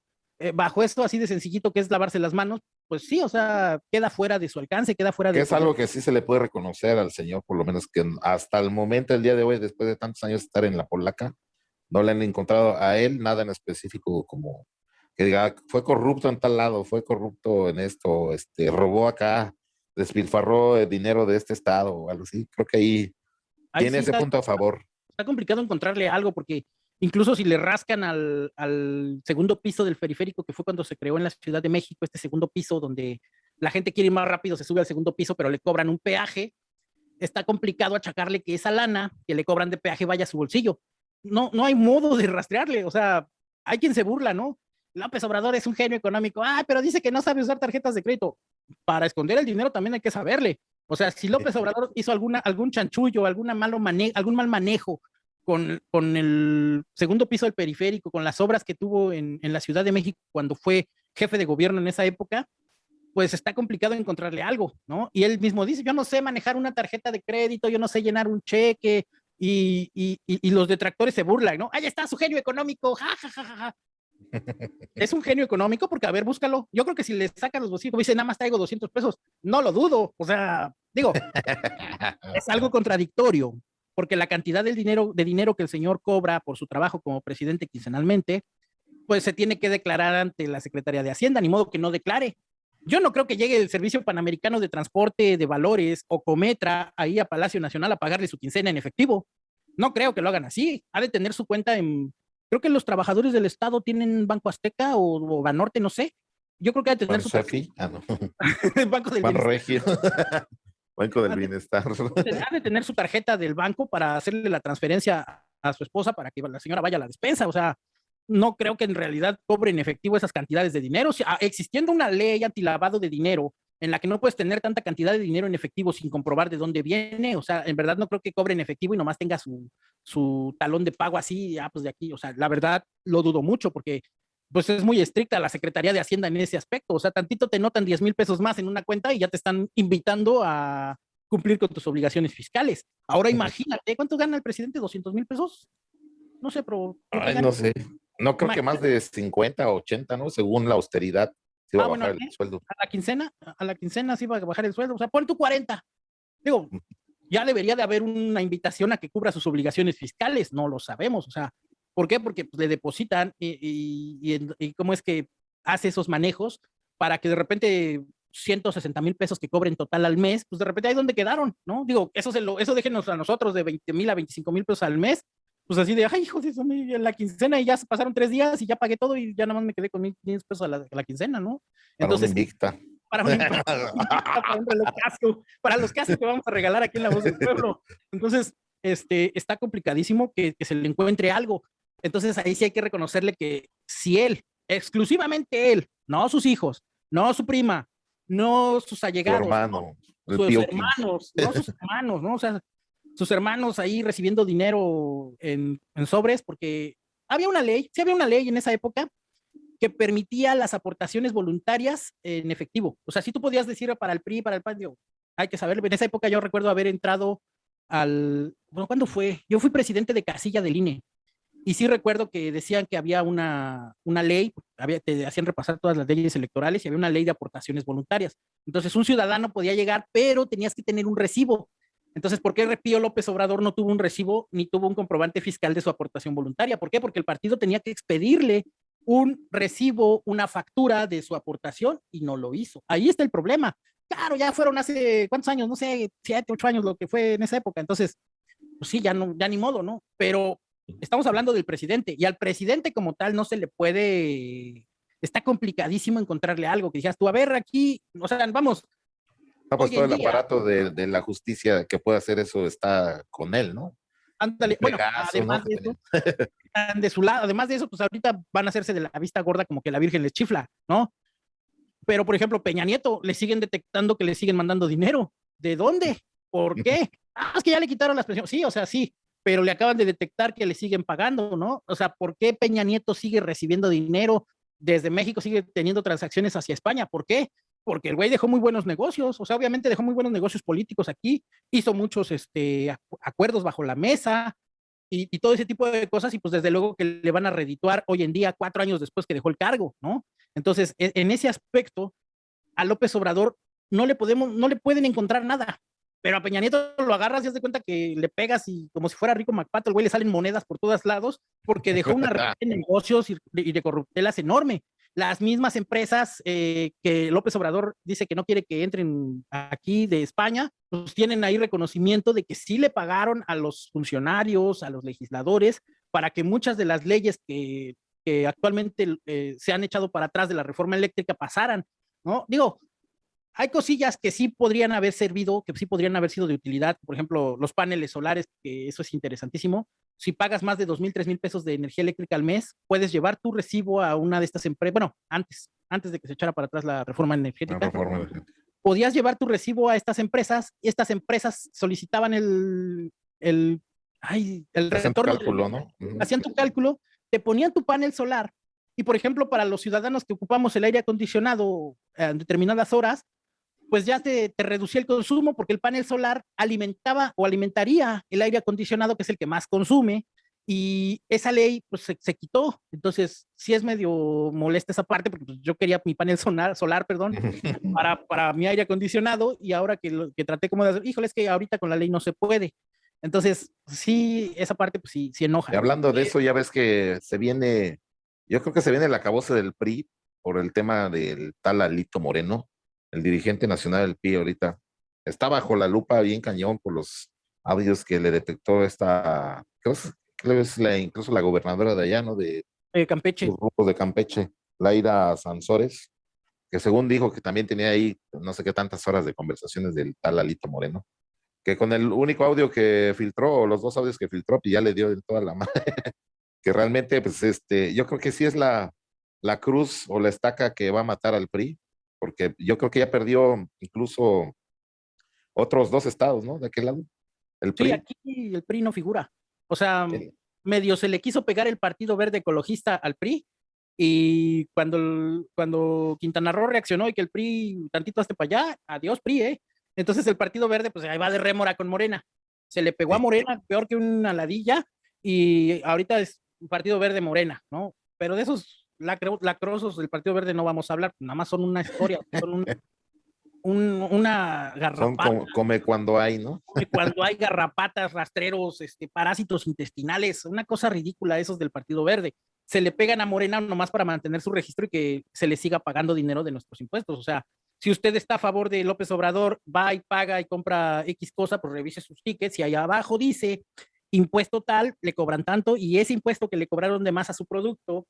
Bajo esto así de sencillito que es lavarse las manos, pues sí, o sea, queda fuera de su alcance, queda fuera que de... es algo que sí se le puede reconocer al señor, por lo menos que hasta el momento, el día de hoy, después de tantos años de estar en la polaca, no le han encontrado a él nada en específico como que diga, fue corrupto en tal lado, fue corrupto en esto, robó acá, despilfarró el dinero de este estado o algo así. Creo que ahí tiene sí ese punto a favor. Está complicado encontrarle algo porque incluso si le rascan al segundo piso del periférico, que fue cuando se creó en la Ciudad de México, este segundo piso donde la gente quiere ir más rápido, se sube al segundo piso, pero le cobran un peaje, está complicado achacarle que esa lana que le cobran de peaje vaya a su bolsillo. No hay modo de rastrearle, o sea, hay quien se burla, ¿no? López Obrador es un genio económico, pero dice que no sabe usar tarjetas de crédito. Para esconder el dinero también hay que saberle. O sea, si López Obrador hizo algún chanchullo, algún mal manejo con el segundo piso del periférico, con las obras que tuvo en la Ciudad de México cuando fue jefe de gobierno en esa época, pues está complicado encontrarle algo, ¿no? Y él mismo dice, yo no sé manejar una tarjeta de crédito, yo no sé llenar un cheque, y los detractores se burlan, ¿no? Ahí está su genio económico, ja, ja, ja, ja, ja. Es un genio económico porque, a ver, búscalo. Yo creo que si le sacan los bolsillos, dice, nada más traigo 200 pesos, no lo dudo. O sea, digo, es algo contradictorio, porque la cantidad de dinero que el señor cobra por su trabajo como presidente quincenalmente, pues se tiene que declarar ante la Secretaría de Hacienda, ni modo que no declare. Yo no creo que llegue el Servicio Panamericano de Transporte de Valores o Cometra ahí a Palacio Nacional a pagarle su quincena en efectivo. No creo que lo hagan así. Ha de tener su cuenta creo que los trabajadores del Estado tienen Banco Azteca o Banorte, no sé. Yo creo que ha de tener no. Banco del Banregio. Banco del Bienestar. Ha de tener su tarjeta del banco para hacerle la transferencia a su esposa para que la señora vaya a la despensa. O sea, no creo que en realidad cobre en efectivo esas cantidades de dinero. Existiendo una ley antilavado de dinero en la que no puedes tener tanta cantidad de dinero en efectivo sin comprobar de dónde viene, o sea, en verdad no creo que cobre en efectivo y nomás tenga su talón de pago así, pues de aquí, o sea, la verdad lo dudo mucho porque pues es muy estricta la Secretaría de Hacienda en ese aspecto, o sea, tantito te notan 10,000 pesos más en una cuenta y ya te están invitando a cumplir con tus obligaciones fiscales. Ahora imagínate, ¿cuánto gana el presidente? ¿200,000 pesos? No sé, pero... Ay, no sé. No creo que más de 50 o 80, ¿no? Según la austeridad Se iba a Bueno, bajar el sueldo. a la quincena sí iba a bajar el sueldo, o sea, pon tu 40. Digo, ya debería de haber una invitación a que cubra sus obligaciones fiscales, no lo sabemos, o sea, ¿por qué? Porque pues, le depositan y cómo es que hace esos manejos para que de repente 160,000 pesos que cobren total al mes, pues de repente ahí donde quedaron, ¿no? Digo, eso déjenos a nosotros de 20,000 a 25,000 pesos al mes, pues así de, ay, hijo de eso, en la quincena y ya se pasaron 3 días y ya pagué todo y ya nada más me quedé con 1,500 pesos a la quincena, ¿no? Para un Entonces, Invicta. para un reloj Casio, para los Casio que vamos a regalar aquí en La Voz del Pueblo. Entonces, está complicadísimo que se le encuentre algo. Entonces, ahí sí hay que reconocerle que si él, exclusivamente él, no sus hijos, no su prima, no sus Su allegados, hermano, el sus Pioqui. hermanos, no sus hermanos, ¿no? O sea, sus hermanos ahí recibiendo dinero en sobres, porque había una ley, sí había una ley en esa época que permitía las aportaciones voluntarias en efectivo. O sea, si tú podías decir para el PRI, para el PAN, digo, hay que saberlo. En esa época yo recuerdo haber entrado bueno, ¿cuándo fue? Yo fui presidente de casilla del INE y sí recuerdo que decían que había una ley, te hacían repasar todas las leyes electorales y había una ley de aportaciones voluntarias. Entonces un ciudadano podía llegar, pero tenías que tener un recibo. Entonces, ¿por qué Pío López Obrador no tuvo un recibo ni tuvo un comprobante fiscal de su aportación voluntaria? ¿Por qué? Porque el partido tenía que expedirle un recibo, una factura de su aportación y no lo hizo. Ahí está el problema. Claro, ya fueron hace, ¿cuántos años? No sé, 7, 8 años lo que fue en esa época. Entonces, pues sí, ya no, ya ni modo, ¿no? Pero estamos hablando del presidente y al presidente como tal no se le puede, está complicadísimo encontrarle algo que digas tú, a ver, aquí, o sea, vamos, No, pues hoy todo en el día, aparato de la justicia que puede hacer eso está con él, ¿no? El ándale, bueno, Pegaso, ¿no? además de eso, están de su lado, además de eso, pues ahorita van a hacerse de la vista gorda como que la Virgen les chifla, ¿no? Pero, por ejemplo, Peña Nieto, le siguen detectando que le siguen mandando dinero. ¿De dónde? ¿Por qué? Ah, es que ya le quitaron las pensiones. Sí, o sea, sí, pero le acaban de detectar que le siguen pagando, ¿no? O sea, ¿por qué Peña Nieto sigue recibiendo dinero desde México, sigue teniendo transacciones hacia España? ¿Por qué? Porque el güey dejó muy buenos negocios, o sea, obviamente dejó muy buenos negocios políticos aquí, hizo muchos acuerdos bajo la mesa, y todo ese tipo de cosas, y pues desde luego que le van a redituar hoy en día, 4 años después que dejó el cargo, ¿no? Entonces, en ese aspecto, a López Obrador no le pueden encontrar nada, pero a Peña Nieto lo agarras y haz de cuenta que le pegas y como si fuera Rico MacPato, el güey le salen monedas por todos lados, porque dejó una red de negocios y de corruptelas enorme. Las mismas empresas que López Obrador dice que no quiere que entren aquí de España, pues tienen ahí reconocimiento de que sí le pagaron a los funcionarios, a los legisladores, para que muchas de las leyes que actualmente se han echado para atrás de la reforma eléctrica pasaran, ¿no? Digo, hay cosillas que sí podrían haber servido, que sí podrían haber sido de utilidad, por ejemplo, los paneles solares, que eso es interesantísimo. Si pagas más de 2,000, 3,000 pesos de energía eléctrica al mes, puedes llevar tu recibo a una de estas empresas, bueno, antes de que se echara para atrás la reforma La energética, reforma energética. podías llevar tu recibo a estas empresas y estas empresas solicitaban el Hacen tu retorno, cálculo, ¿no? hacían tu cálculo, te ponían tu panel solar y, por ejemplo, para los ciudadanos que ocupamos el aire acondicionado en determinadas horas, pues ya te reducía el consumo porque el panel solar alimentaba o alimentaría el aire acondicionado, que es el que más consume, y esa ley pues se quitó. Entonces, sí es medio molesta esa parte porque pues, yo quería mi panel solar, perdón, para mi aire acondicionado y ahora que traté como de hacer, híjole, es que ahorita con la ley no se puede. Entonces, sí, esa parte pues sí Y enoja. hablando de eso, ya ves que se viene, yo creo que se viene el acabose del PRI por el tema del tal Alito Moreno, el dirigente nacional del PRI ahorita. Está bajo la lupa bien cañón por los audios que le detectó creo que es incluso la gobernadora de allá, ¿no? De Campeche. los grupos de Campeche, Laira Sansores, que según dijo que también tenía ahí no sé qué tantas horas de conversaciones del tal Alito Moreno, que con el único audio que filtró, o los dos audios que filtró, pues ya le dio en toda la mano, que realmente, pues yo creo que sí es la cruz o la estaca que va a matar al PRI, porque yo creo que ya perdió incluso otros dos estados, ¿no? De aquel lado, el Sí, PRI. aquí el PRI no figura. O sea, Sí. medio se le quiso pegar el Partido Verde Ecologista al PRI y cuando Quintana Roo reaccionó y que el PRI tantito hasta para allá, adiós PRI, ¿eh? Entonces el Partido Verde pues ahí va de rémora con Morena. Se le pegó a Sí. Morena peor que una ladilla y ahorita es un Partido Verde Morena, ¿no? Pero de esos lacrosos del Partido Verde no vamos a hablar, nada más son una historia, son una Son garrapata. come cuando hay, ¿no? Cuando hay garrapatas, rastreros, parásitos intestinales, una cosa ridícula esos del Partido Verde. Se le pegan a Morena nomás para mantener su registro y que se le siga pagando dinero de nuestros impuestos. O sea, si usted está a favor de López Obrador, va y paga y compra X cosa, pues revise sus tickets y allá abajo dice impuesto tal, le cobran tanto y ese impuesto que le cobraron de más a su producto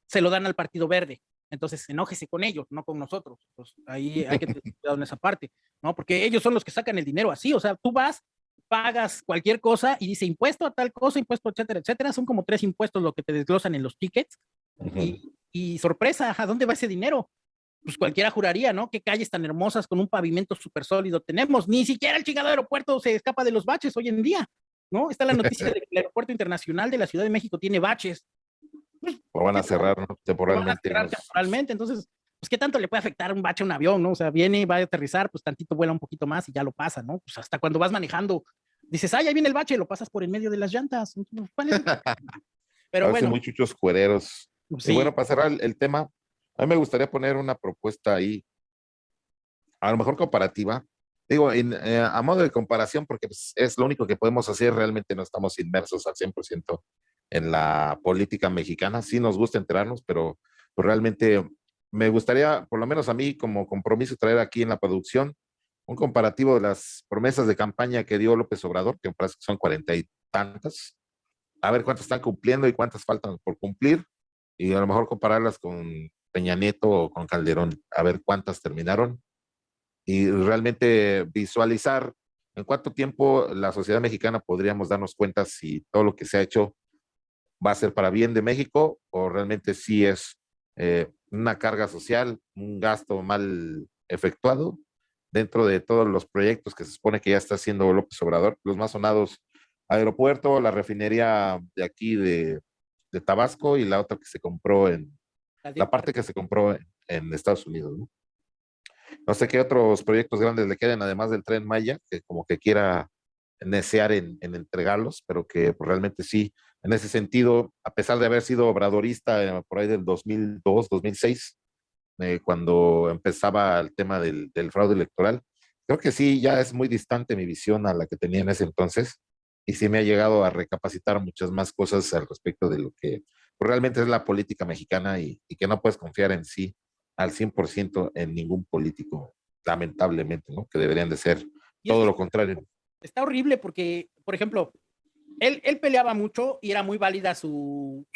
se lo dan al Partido Verde. Entonces, enójese con ellos, no con nosotros. Pues ahí hay que tener cuidado en esa parte, ¿no? Porque ellos son los que sacan el dinero así. O sea, tú vas, pagas cualquier cosa y dice impuesto a tal cosa, impuesto, etcétera, etcétera. Son como 3 impuestos lo que te desglosan en los tickets. Y sorpresa, ¿a dónde va ese dinero? Pues cualquiera juraría, ¿no? Qué calles tan hermosas con un pavimento súper sólido tenemos. Ni siquiera el chingado aeropuerto se escapa de los baches hoy en día, ¿no? Está la noticia de que el aeropuerto internacional de la Ciudad de México tiene baches. Lo van a cerrar, ¿no? Temporalmente. Temporalmente, entonces, pues, ¿qué tanto le puede afectar un bache a un avión, no? O sea, viene, va a aterrizar, pues tantito vuela un poquito más y ya lo pasa, ¿no? Pues hasta cuando vas manejando, dices, ay, ahí viene el bache, lo pasas por en medio de las llantas. ¿Cuál es? Pero Parecen bueno, muchos cuereros. Y sí. bueno, para cerrar el tema, a mí me gustaría poner una propuesta ahí, a lo mejor comparativa. Digo, a modo de comparación, porque pues, es lo único que podemos hacer, realmente no estamos inmersos al 100% en la política mexicana. Sí nos gusta enterarnos, pero pues, realmente me gustaría, por lo menos a mí, como compromiso, traer aquí en la producción un comparativo de las promesas de campaña que dio López Obrador, que me parece que son 40 y tantas, a ver cuántas están cumpliendo y cuántas faltan por cumplir, y a lo mejor compararlas con Peña Nieto o con Calderón, a ver cuántas terminaron y realmente visualizar en cuánto tiempo la sociedad mexicana podríamos darnos cuenta si todo lo que se ha hecho va a ser para bien de México o realmente sí es una carga social, un gasto mal efectuado dentro de todos los proyectos que se supone que ya está haciendo López Obrador, los más sonados, aeropuerto, la refinería de aquí de Tabasco y la otra que se compró la parte que se compró en Estados Unidos, ¿no? No sé qué otros proyectos grandes le queden, además del Tren Maya, que como que quiera necear en entregarlos, pero que pues, realmente sí, en ese sentido, a pesar de haber sido obradorista por ahí del 2002, 2006, cuando empezaba el tema del fraude electoral, creo que sí, ya es muy distante mi visión a la que tenía en ese entonces, y sí me ha llegado a recapacitar muchas más cosas al respecto de lo que pues, realmente es la política mexicana y que no puedes confiar en sí al 100% en ningún político, lamentablemente, ¿no? Que deberían de ser Y es todo que lo contrario. está horrible porque, por ejemplo, él peleaba mucho y era muy válida sus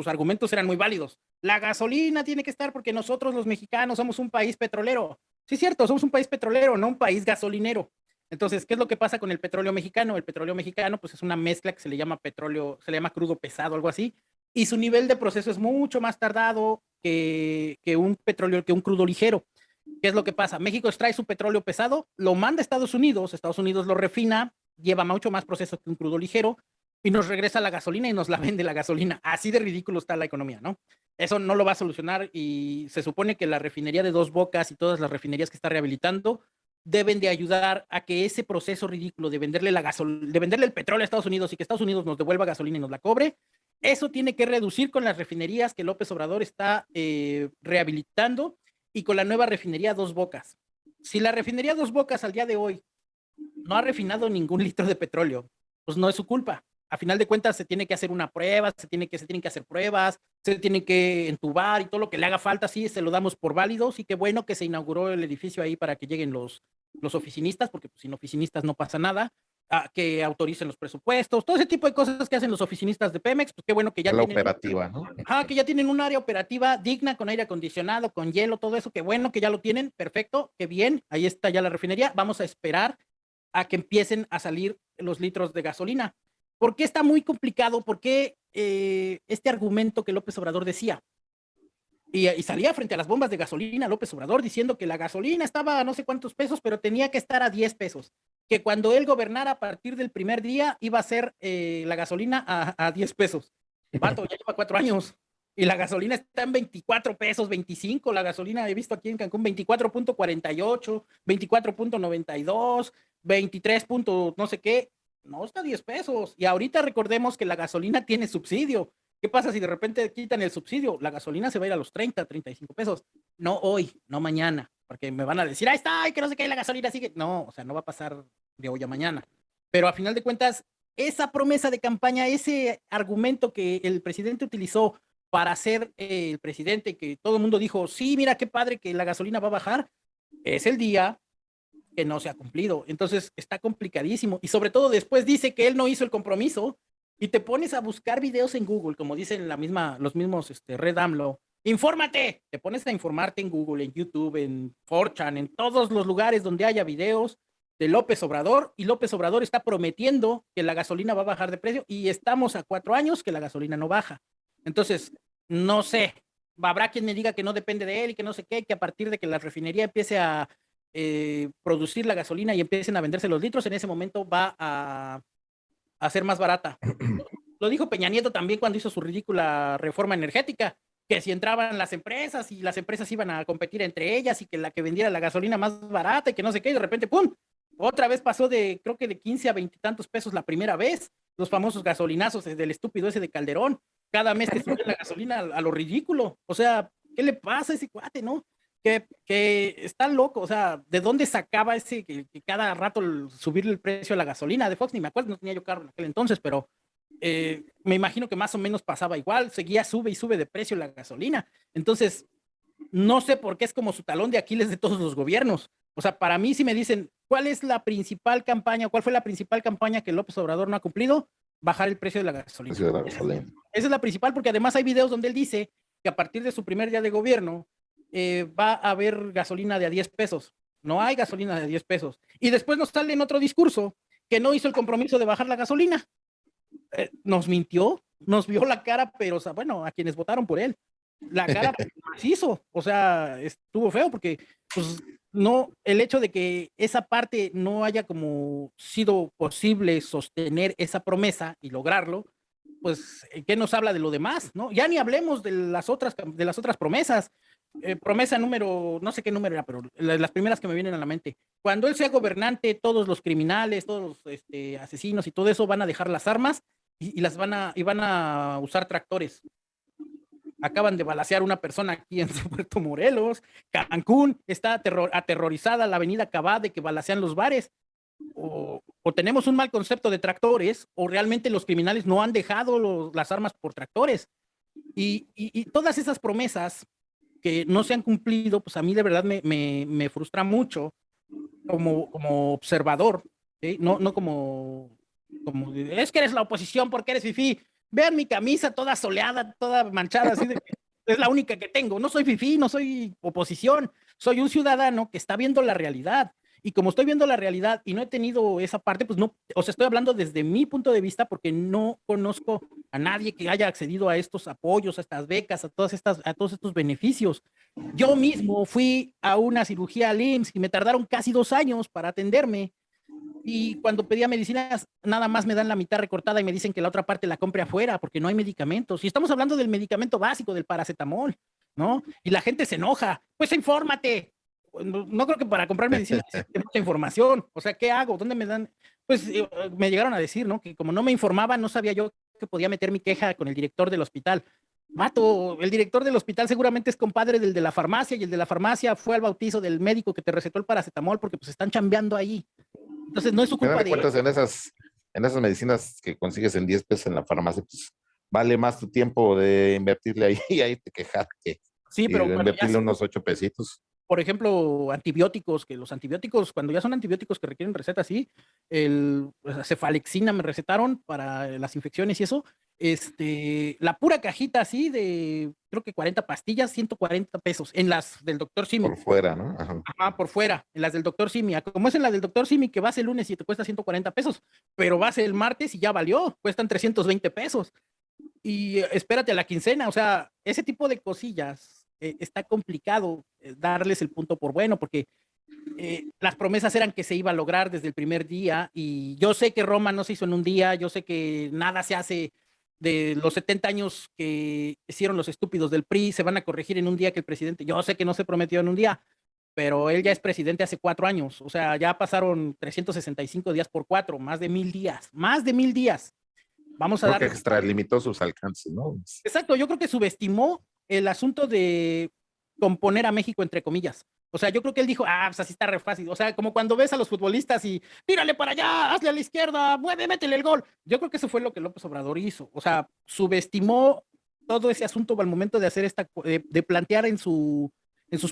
argumentos eran muy válidos. La gasolina tiene que estar porque nosotros los mexicanos somos un país petrolero. Sí, es cierto, somos un país petrolero, no un país gasolinero. Entonces, ¿qué es lo que pasa con el petróleo mexicano? El petróleo mexicano, pues es una mezcla que se le llama petróleo, se le llama crudo pesado, algo así, y su nivel de proceso es mucho más tardado que un petróleo, que un crudo ligero. ¿Qué es lo que pasa? México extrae su petróleo pesado, lo manda a Estados Unidos lo refina, lleva mucho más proceso que un crudo ligero y nos regresa la gasolina y nos la vende la gasolina. Así de ridículo está la economía, ¿no? Eso no lo va a solucionar y se supone que la refinería de Dos Bocas y todas las refinerías que está rehabilitando deben de ayudar a que ese proceso ridículo de venderle de venderle el petróleo a Estados Unidos y que Estados Unidos nos devuelva gasolina y nos la cobre, eso tiene que reducir con las refinerías que López Obrador está rehabilitando y con la nueva refinería Dos Bocas. Si la refinería Dos Bocas al día de hoy no ha refinado ningún litro de petróleo, pues no es su culpa. A final de cuentas se tiene que hacer una prueba, se tienen que hacer pruebas, se tiene que entubar y todo lo que le haga falta, sí, se lo damos por válido. Sí, qué bueno que se inauguró el edificio ahí para que lleguen los oficinistas, porque pues, sin oficinistas no pasa nada, que autoricen los presupuestos, todo ese tipo de cosas que hacen los oficinistas de Pemex, pues qué bueno que ya La tienen operativa, ¿no? que ya tienen un área operativa digna con aire acondicionado, con hielo, todo eso, qué bueno que ya lo tienen, perfecto, qué bien, ahí está ya la refinería, vamos a esperar a que empiecen a salir los litros de gasolina. ¿Por qué está muy complicado? ¿Por qué este argumento que López Obrador decía? Y salía frente a las bombas de gasolina López Obrador diciendo que la gasolina estaba a no sé cuántos pesos, pero tenía que estar a 10 pesos. Que cuando él gobernara a partir del primer día iba a ser la gasolina a 10 pesos. Vato, ya lleva 4 años. Y la gasolina está en 24 pesos, 25. La gasolina he visto aquí en Cancún 24.48, 24.92, 23. No sé qué. No está a 10 pesos. Y ahorita recordemos que la gasolina tiene subsidio. ¿Qué pasa si de repente quitan el subsidio? La gasolina se va a ir a los 30, 35 pesos. No hoy, no mañana, porque me van a decir, ahí está, ay, que no sé qué, la gasolina sigue. No, o sea, no va a pasar de hoy a mañana. Pero a final de cuentas, esa promesa de campaña, ese argumento que el presidente utilizó para ser el presidente, que todo el mundo dijo, sí, mira qué padre que la gasolina va a bajar, es el día que no se ha cumplido. Entonces está complicadísimo. Y sobre todo después dice que él no hizo el compromiso y te pones a buscar videos en Google, como dicen los mismos Red AMLO. Infórmate, te pones a informarte en Google, en YouTube, en 4chan, en todos los lugares donde haya videos de López Obrador, y López Obrador está prometiendo que la gasolina va a bajar de precio y estamos a 4 años que la gasolina no baja. Entonces, no sé, habrá quien me diga que no depende de él y que no sé qué, que a partir de que la refinería empiece a producir la gasolina y empiecen a venderse los litros, en ese momento va a ser más barata. Lo dijo Peña Nieto también cuando hizo su ridícula reforma energética, que si entraban las empresas y las empresas iban a competir entre ellas y que la que vendiera la gasolina más barata y que no sé qué, y de repente, ¡pum! Otra vez pasó de, creo que de 15 a 20 y tantos pesos la primera vez, los famosos gasolinazos del estúpido ese de Calderón, cada mes que sube la gasolina a lo ridículo. O sea, ¿qué le pasa a ese cuate, no? Que está loco, o sea, ¿de dónde sacaba ese que cada rato subirle el precio a la gasolina de Fox? Ni me acuerdo, no tenía yo carro en aquel entonces, pero me imagino que más o menos pasaba igual, seguía sube y sube de precio la gasolina. Entonces, no sé por qué es como su talón de Aquiles de todos los gobiernos. O sea, para mí si me dicen, ¿cuál es la principal campaña, cuál fue la principal campaña que López Obrador no ha cumplido? Bajar el precio de la gasolina. Precio de la gasolina. Esa es la principal, porque además hay videos donde él dice que a partir de su primer día de gobierno va a haber gasolina de a 10 pesos. No hay gasolina de 10 pesos. Y después nos sale en otro discurso que no hizo el compromiso de bajar la gasolina. Nos mintió, nos vio la cara, pero o sea, bueno, a quienes votaron por él, la cara hizo, o sea, estuvo feo porque pues no, el hecho de que esa parte no haya como sido posible sostener esa promesa y lograrlo, pues, ¿qué nos habla de lo demás, no? Ya ni hablemos de las otras promesas. Promesa número, no sé qué número era, pero las primeras que me vienen a la mente. Cuando él sea gobernante, todos los criminales, todos los asesinos y todo eso van a dejar las armas y van a usar tractores. Acaban de balacear una persona aquí en Puerto Morelos. Cancún está aterrorizada la avenida Cabá de que balacean los bares. O tenemos un mal concepto de tractores, o realmente los criminales no han dejado las armas por tractores. Y todas esas promesas que no se han cumplido, pues a mí de verdad me frustra mucho como observador, ¿sí? No como, es que eres la oposición porque eres fifí. Vean mi camisa toda soleada, toda manchada, así de que es la única que tengo. No soy fifí, no soy oposición, soy un ciudadano que está viendo la realidad. Y como estoy viendo la realidad y no he tenido esa parte, pues no, o sea, estoy hablando desde mi punto de vista porque no conozco a nadie que haya accedido a estos apoyos, a estas becas, a todos estos beneficios. Yo mismo fui a una cirugía al IMSS y me tardaron casi 2 años para atenderme. Y cuando pedía medicinas, nada más me dan la mitad recortada y me dicen que la otra parte la compre afuera porque no hay medicamentos. Y estamos hablando del medicamento básico, del paracetamol, ¿no? Y la gente se enoja. Pues infórmate. No creo que para comprar medicina necesite mucha información. O sea, ¿qué hago? ¿Dónde me dan? Pues me llegaron a decir, ¿no? Que como no me informaba, no sabía yo que podía meter mi queja con el director del hospital. Mato, el director del hospital seguramente es compadre del de la farmacia y el de la farmacia fue al bautizo del médico que te recetó el paracetamol porque pues están chambeando ahí. Entonces no es su culpa de cuentas, en esas medicinas que consigues en 10 pesos en la farmacia, pues vale más tu tiempo de invertirle ahí y ahí te quejas que sí, pero invertirle unos 8 pesitos. Por ejemplo, antibióticos, que los antibióticos, cuando ya son antibióticos que requieren receta, sí, cefalexina me recetaron para las infecciones y eso, la pura cajita así de, creo que 40 pastillas, 140 pesos, en las del doctor Simi. Por fuera, ¿no? Ajá. Ajá, por fuera, en las del doctor Simi. Como es en la del doctor Simi, que vas el lunes y te cuesta 140 pesos, pero vas el martes y ya valió, cuestan 320 pesos. Y espérate a la quincena, o sea, ese tipo de cosillas está complicado darles el punto por bueno, porque las promesas eran que se iba a lograr desde el primer día, y yo sé que Roma no se hizo en un día, yo sé que nada se hace de los 70 años que hicieron los estúpidos del PRI, se van a corregir en un día que el presidente, yo sé que no se prometió en un día, pero él ya es presidente hace 4 años, o sea, ya pasaron 365 días por 4, más de 1000 días, vamos a Creo que dar... extralimitó sus alcances, ¿no? Exacto, yo creo que subestimó el asunto de componer a México, entre comillas. O sea, yo creo que él dijo, pues así está re fácil. O sea, como cuando ves a los futbolistas y tírale para allá, hazle a la izquierda, mueve, métele el gol. Yo creo que eso fue lo que López Obrador hizo. O sea, subestimó todo ese asunto al momento de hacer de plantear en sus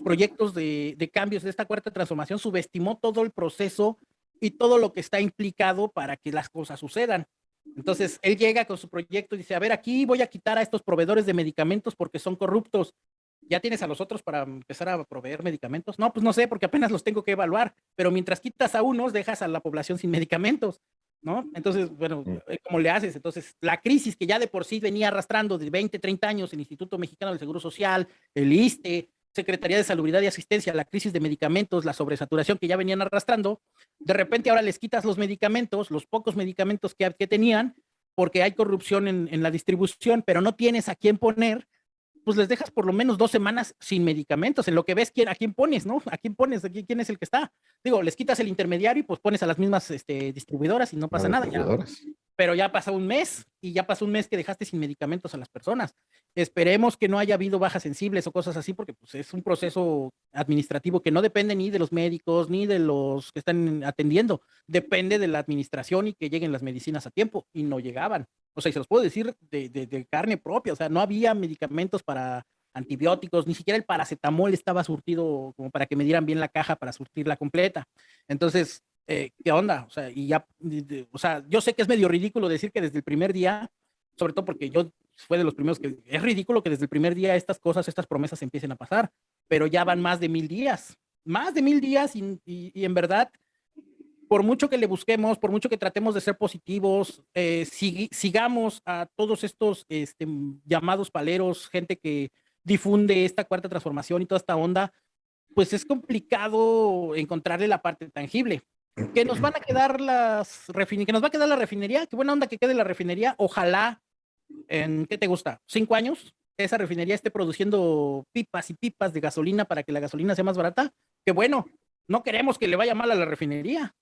proyectos de cambios de esta cuarta transformación, subestimó todo el proceso y todo lo que está implicado para que las cosas sucedan. Entonces, él llega con su proyecto y dice, a ver, aquí voy a quitar a estos proveedores de medicamentos porque son corruptos. ¿Ya tienes a los otros para empezar a proveer medicamentos? No, pues no sé, porque apenas los tengo que evaluar, pero mientras quitas a unos, dejas a la población sin medicamentos, ¿no? Entonces, bueno, ¿cómo le haces? Entonces, la crisis que ya de por sí venía arrastrando de 20, 30 años el Instituto Mexicano del Seguro Social, el ISSSTE, Secretaría de Salubridad y Asistencia, la crisis de medicamentos, la sobresaturación que ya venían arrastrando, de repente ahora les quitas los medicamentos, los pocos medicamentos que tenían, porque hay corrupción en la distribución, pero no tienes a quién poner, pues les dejas por lo menos 2 semanas sin medicamentos, en lo que ves a quién pones, ¿no? ¿A quién pones? ¿Quién es el que está? Digo, les quitas el intermediario y pues pones a las mismas distribuidoras y no pasa nada. Ya, pero ya pasó un mes y ya pasó un mes que dejaste sin medicamentos a las personas. Esperemos que no haya habido bajas sensibles o cosas así, porque pues, es un proceso administrativo que no depende ni de los médicos ni de los que están atendiendo, depende de la administración y que lleguen las medicinas a tiempo y no llegaban. O sea, y se los puedo decir de carne propia, o sea, no había medicamentos para antibióticos, ni siquiera el paracetamol estaba surtido como para que me dieran bien la caja para surtirla completa. Entonces, ¿qué onda? O sea, y ya, o sea, yo sé que es medio ridículo decir que desde el primer día, sobre todo porque yo fue de los primeros que es ridículo que desde el primer día estas cosas, estas promesas empiecen a pasar, pero ya van más de 1000 días y en verdad, por mucho que le busquemos, por mucho que tratemos de ser positivos, sigamos a todos estos llamados paleros, gente que difunde esta cuarta transformación y toda esta onda, pues es complicado encontrarle la parte tangible. Que nos van a quedar que nos va a quedar la refinería, qué buena onda que quede la refinería, ojalá ¿qué te gusta? 5 años, esa refinería esté produciendo pipas y pipas de gasolina para que la gasolina sea más barata, qué bueno, no queremos que le vaya mal a la refinería.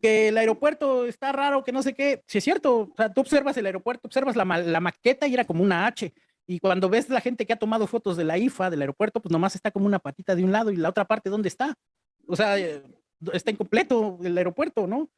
Que el aeropuerto está raro, que no sé qué, si es cierto, o sea, tú observas el aeropuerto, observas la maqueta y era como una H, y cuando ves la gente que ha tomado fotos de la IFA, del aeropuerto, pues nomás está como una patita de un lado y la otra parte, ¿dónde está? O sea, está incompleto el aeropuerto, ¿no?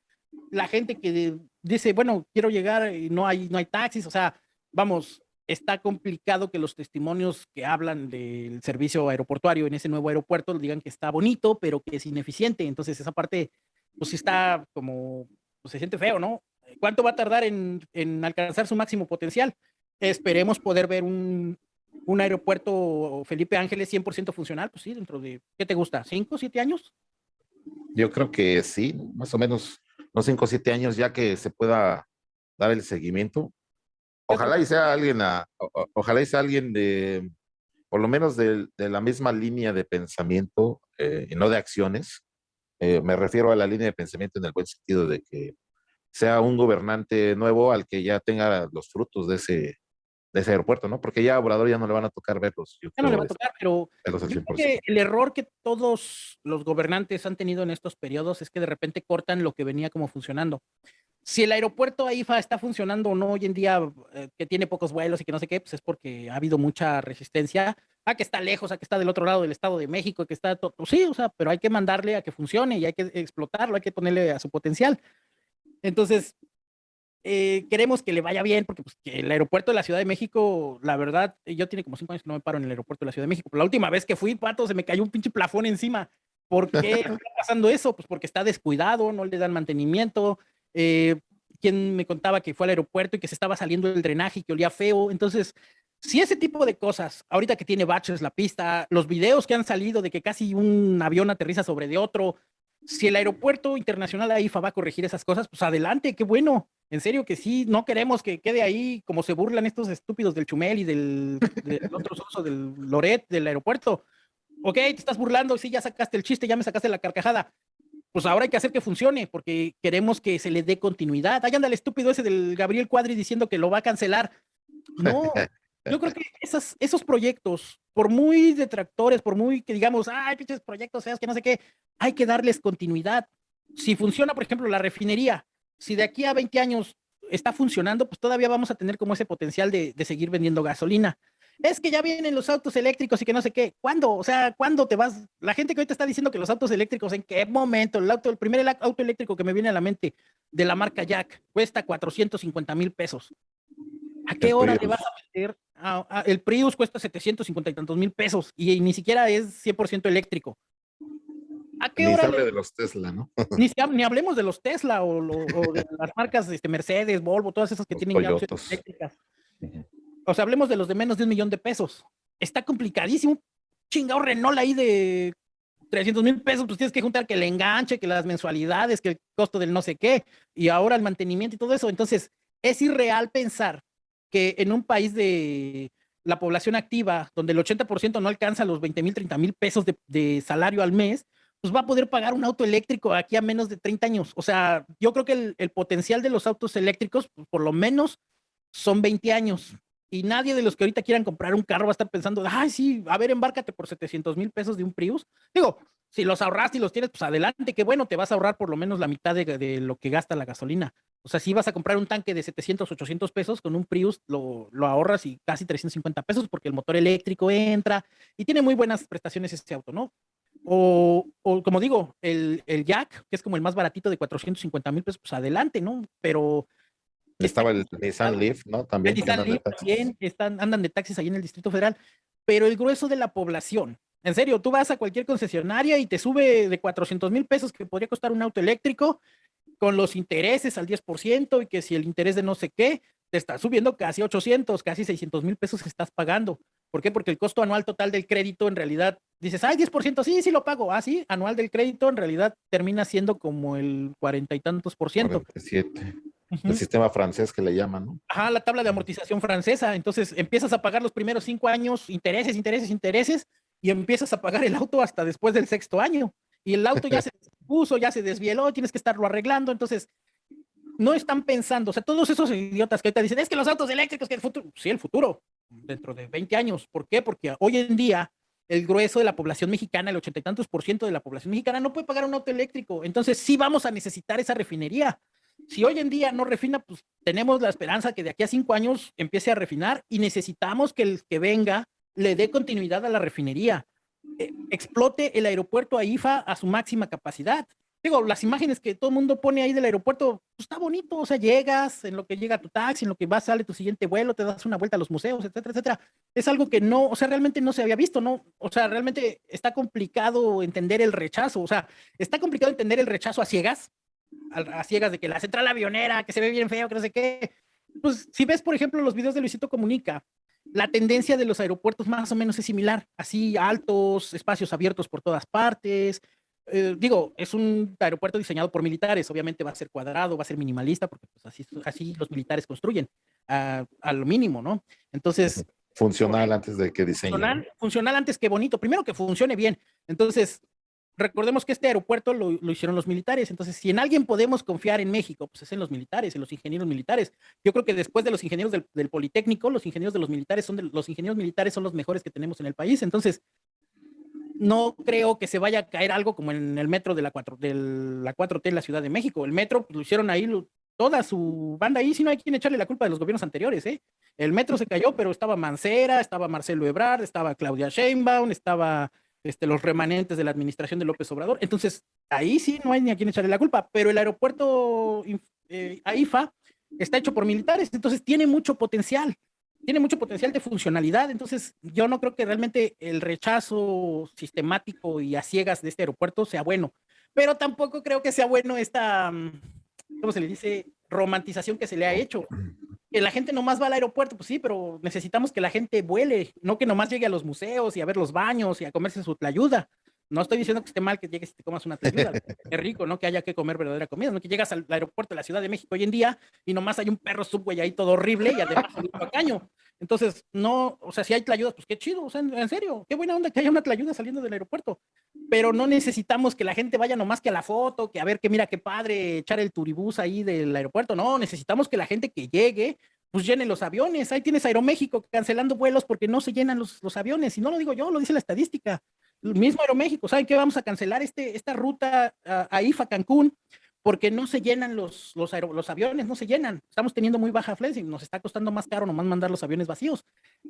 La gente que dice, bueno, quiero llegar y no hay taxis, o sea, vamos, está complicado que los testimonios que hablan del servicio aeroportuario en ese nuevo aeropuerto digan que está bonito, pero que es ineficiente. Entonces, esa parte, pues sí está como, pues se siente feo, ¿no? ¿Cuánto va a tardar en alcanzar su máximo potencial? Esperemos poder ver un aeropuerto Felipe Ángeles 100% funcional, pues sí, dentro de, ¿qué te gusta? ¿5, 7 años? Yo creo que sí, más o menos unos 5 o 7 años ya que se pueda dar el seguimiento. Ojalá y sea alguien, ojalá y sea alguien de, por lo menos de la misma línea de pensamiento y no de acciones. Me refiero a la línea de pensamiento en el buen sentido de que sea un gobernante nuevo al que ya tenga los frutos de ese aeropuerto, ¿no? Porque ya a Obrador ya no le van a tocar verlos, yo Ya no le creo, va a tocar, pero verlos al yo creo 100%. que el error que todos los gobernantes han tenido en estos periodos es que de repente cortan lo que venía como funcionando. Si el aeropuerto AIFA está funcionando o no hoy en día, que tiene pocos vuelos y que no sé qué, pues es porque ha habido mucha resistencia a que está lejos, a que está del otro lado del Estado de México, que está todo, sí, o sea, pero hay que mandarle a que funcione y hay que explotarlo, hay que ponerle a su potencial. Entonces, queremos que le vaya bien, porque pues, que el aeropuerto de la Ciudad de México, la verdad, yo tiene como 5 años que no me paro en el aeropuerto de la Ciudad de México, pero la última vez que fui, pato, se me cayó un pinche plafón encima. ¿Por qué está pasando eso? Pues porque está descuidado, no le dan mantenimiento. Eh, ¿Quién me contaba que fue al aeropuerto y que se estaba saliendo el drenaje y que olía feo? Entonces, si ese tipo de cosas, ahorita que tiene baches la pista, los videos que han salido de que casi un avión aterriza sobre de otro, si el aeropuerto internacional de AIFA va a corregir esas cosas, pues adelante, qué bueno. En serio que sí, no queremos que quede ahí como se burlan estos estúpidos del Chumel y del otro soso del Loret del aeropuerto. Ok, te estás burlando, sí, ya sacaste el chiste, ya me sacaste la carcajada. Pues ahora hay que hacer que funcione, porque queremos que se le dé continuidad. Ahí anda el estúpido ese del Gabriel Cuadri diciendo que lo va a cancelar. No, yo creo que esos proyectos, por muy detractores, por muy que digamos, ay, pinches proyectos feos, que no sé qué, hay que darles continuidad. Si funciona, por ejemplo, la refinería, si de aquí a 20 años está funcionando, pues todavía vamos a tener como ese potencial de seguir vendiendo gasolina. Es que ya vienen los autos eléctricos y que no sé qué. ¿Cuándo? O sea, ¿cuándo te vas? La gente que ahorita está diciendo que los autos eléctricos, ¿en qué momento? El primer auto eléctrico que me viene a la mente de la marca Jack cuesta 450,000 pesos. ¿A qué El hora le Prius. vas a meter? El Prius cuesta 750 y tantos mil pesos y ni siquiera es 100% eléctrico. ¿A qué Ni se hora hable le, de los Tesla, ¿no? ni hablemos de los Tesla o de las marcas Mercedes, Volvo, todas esas que Los tienen ya opciones Toyotas. eléctricas? O sea, hablemos de los de menos de 1 millón de pesos. Está complicadísimo. Chingado Renault ahí de 300,000 pesos, pues tienes que juntar que el enganche, que las mensualidades, que el costo del no sé qué, y ahora el mantenimiento y todo eso. Entonces, es irreal pensar que en un país de la población activa, donde el 80% no alcanza los 20,000, 30,000 pesos de salario al mes, pues va a poder pagar un auto eléctrico aquí a menos de 30 años. O sea, yo creo que el potencial de los autos eléctricos, pues, por lo menos, son 20 años. Y nadie de los que ahorita quieran comprar un carro va a estar pensando, ay, sí, a ver, embárcate por 700,000 pesos de un Prius. Digo, si los ahorraste y los tienes, pues adelante, qué bueno, te vas a ahorrar por lo menos la mitad de lo que gasta la gasolina. O sea, si vas a comprar un tanque de 700, 800 pesos, con un Prius lo ahorras y casi 350 pesos porque el motor eléctrico entra y tiene muy buenas prestaciones este auto, ¿no? O como digo, el Jack, que es como el más baratito de 450,000 pesos, pues adelante, ¿no? Pero está Estaba el Nissan complicado. Leaf, ¿no? El También que Nissan andan de Leaf taxis. también andan de taxis ahí en el Distrito Federal, pero el grueso de la población, en serio, tú vas a cualquier concesionaria y te sube de 400,000 pesos que podría costar un auto eléctrico con los intereses al 10% y que si el interés de no sé qué, te está subiendo casi 800, casi 600,000 pesos que estás pagando. ¿Por qué? Porque el costo anual total del crédito en realidad, dices, ay, 10%, sí, sí lo pago. Ah, sí, anual del crédito en realidad termina siendo como el 40 y tantos por ciento. 47. El Ujú. sistema francés que le llaman, ¿no? Ajá, la tabla de amortización francesa. Entonces empiezas a pagar los primeros 5 años intereses, intereses, intereses, y empiezas a pagar el auto hasta después del sexto año. Y el auto ya se puso, ya se desvieló, tienes que estarlo arreglando. Entonces, no están pensando, o sea, todos esos idiotas que ahorita dicen, es que los autos eléctricos, que el futuro, sí, el futuro, dentro de 20 años. ¿Por qué? Porque hoy en día el grueso de la población mexicana, el 80 y tantos por ciento de la población mexicana no puede pagar un auto eléctrico. Entonces sí vamos a necesitar esa refinería. Si hoy en día no refina, pues tenemos la esperanza que de aquí a 5 años empiece a refinar y necesitamos que el que venga le dé continuidad a la refinería. Explote el aeropuerto AIFA a su máxima capacidad. Digo, las imágenes que todo el mundo pone ahí del aeropuerto, pues está bonito, o sea, llegas, en lo que llega tu taxi, en lo que vas, sale tu siguiente vuelo, te das una vuelta a los museos, etcétera, etcétera. Es algo que no, o sea, realmente no se había visto, ¿no? O sea, realmente está complicado entender el rechazo, o sea, está complicado entender el rechazo a ciegas de que la central avionera, que se ve bien feo, que no sé qué. Pues si ves, por ejemplo, los videos de Luisito Comunica, la tendencia de los aeropuertos más o menos es similar, así altos, espacios abiertos por todas partes. Digo, es un aeropuerto diseñado por militares, obviamente va a ser cuadrado, va a ser minimalista, porque pues, así los militares construyen a lo mínimo, ¿no? Entonces, Funcional antes de que diseñen, ¿no? funcional antes que bonito, primero que funcione bien. Entonces, recordemos que este aeropuerto lo hicieron los militares, entonces si en alguien podemos confiar en México, pues es en los militares, en los ingenieros militares. Yo creo que después de los ingenieros del Politécnico, los ingenieros de los militares los ingenieros militares son los mejores que tenemos en el país, entonces no creo que se vaya a caer algo como en el metro de la 4T en la Ciudad de México. El metro pues, lo hicieron ahí toda su banda ahí, si no hay quien echarle la culpa de los gobiernos anteriores, ¿eh? El metro se cayó, pero estaba Mancera, estaba Marcelo Ebrard, estaba Claudia Sheinbaum, estaba los remanentes de la administración de López Obrador. Entonces, ahí sí no hay ni a quien echarle la culpa, pero el aeropuerto AIFA está hecho por militares, entonces tiene mucho potencial de funcionalidad, entonces yo no creo que realmente el rechazo sistemático y a ciegas de este aeropuerto sea bueno, pero tampoco creo que sea bueno esta, ¿cómo se le dice? Romantización que se le ha hecho. Que la gente nomás va al aeropuerto, pues sí, pero necesitamos que la gente vuele, no que nomás llegue a los museos y a ver los baños y a comerse su tlayuda. No estoy diciendo que esté mal que llegues y te comas una tlayuda, es rico, ¿no? Que haya que comer verdadera comida, no que llegas al aeropuerto de la Ciudad de México hoy en día y nomás hay un perro Subway ahí todo horrible y además un caño. Entonces, no, o sea, si hay tlayudas, pues qué chido, o sea, en serio, qué buena onda que haya una tlayuda saliendo del aeropuerto, pero no necesitamos que la gente vaya nomás que a la foto, que a ver que mira qué padre echar el turibús ahí del aeropuerto, no, necesitamos que la gente que llegue pues llenen los aviones. Ahí tienes Aeroméxico cancelando vuelos porque no se llenan los aviones. Y no lo digo yo, lo dice la estadística. El mismo Aeroméxico, ¿saben qué? Vamos a cancelar esta ruta a IFA Cancún porque no se llenan los aviones, no se llenan. Estamos teniendo muy baja afluencia y nos está costando más caro nomás mandar los aviones vacíos.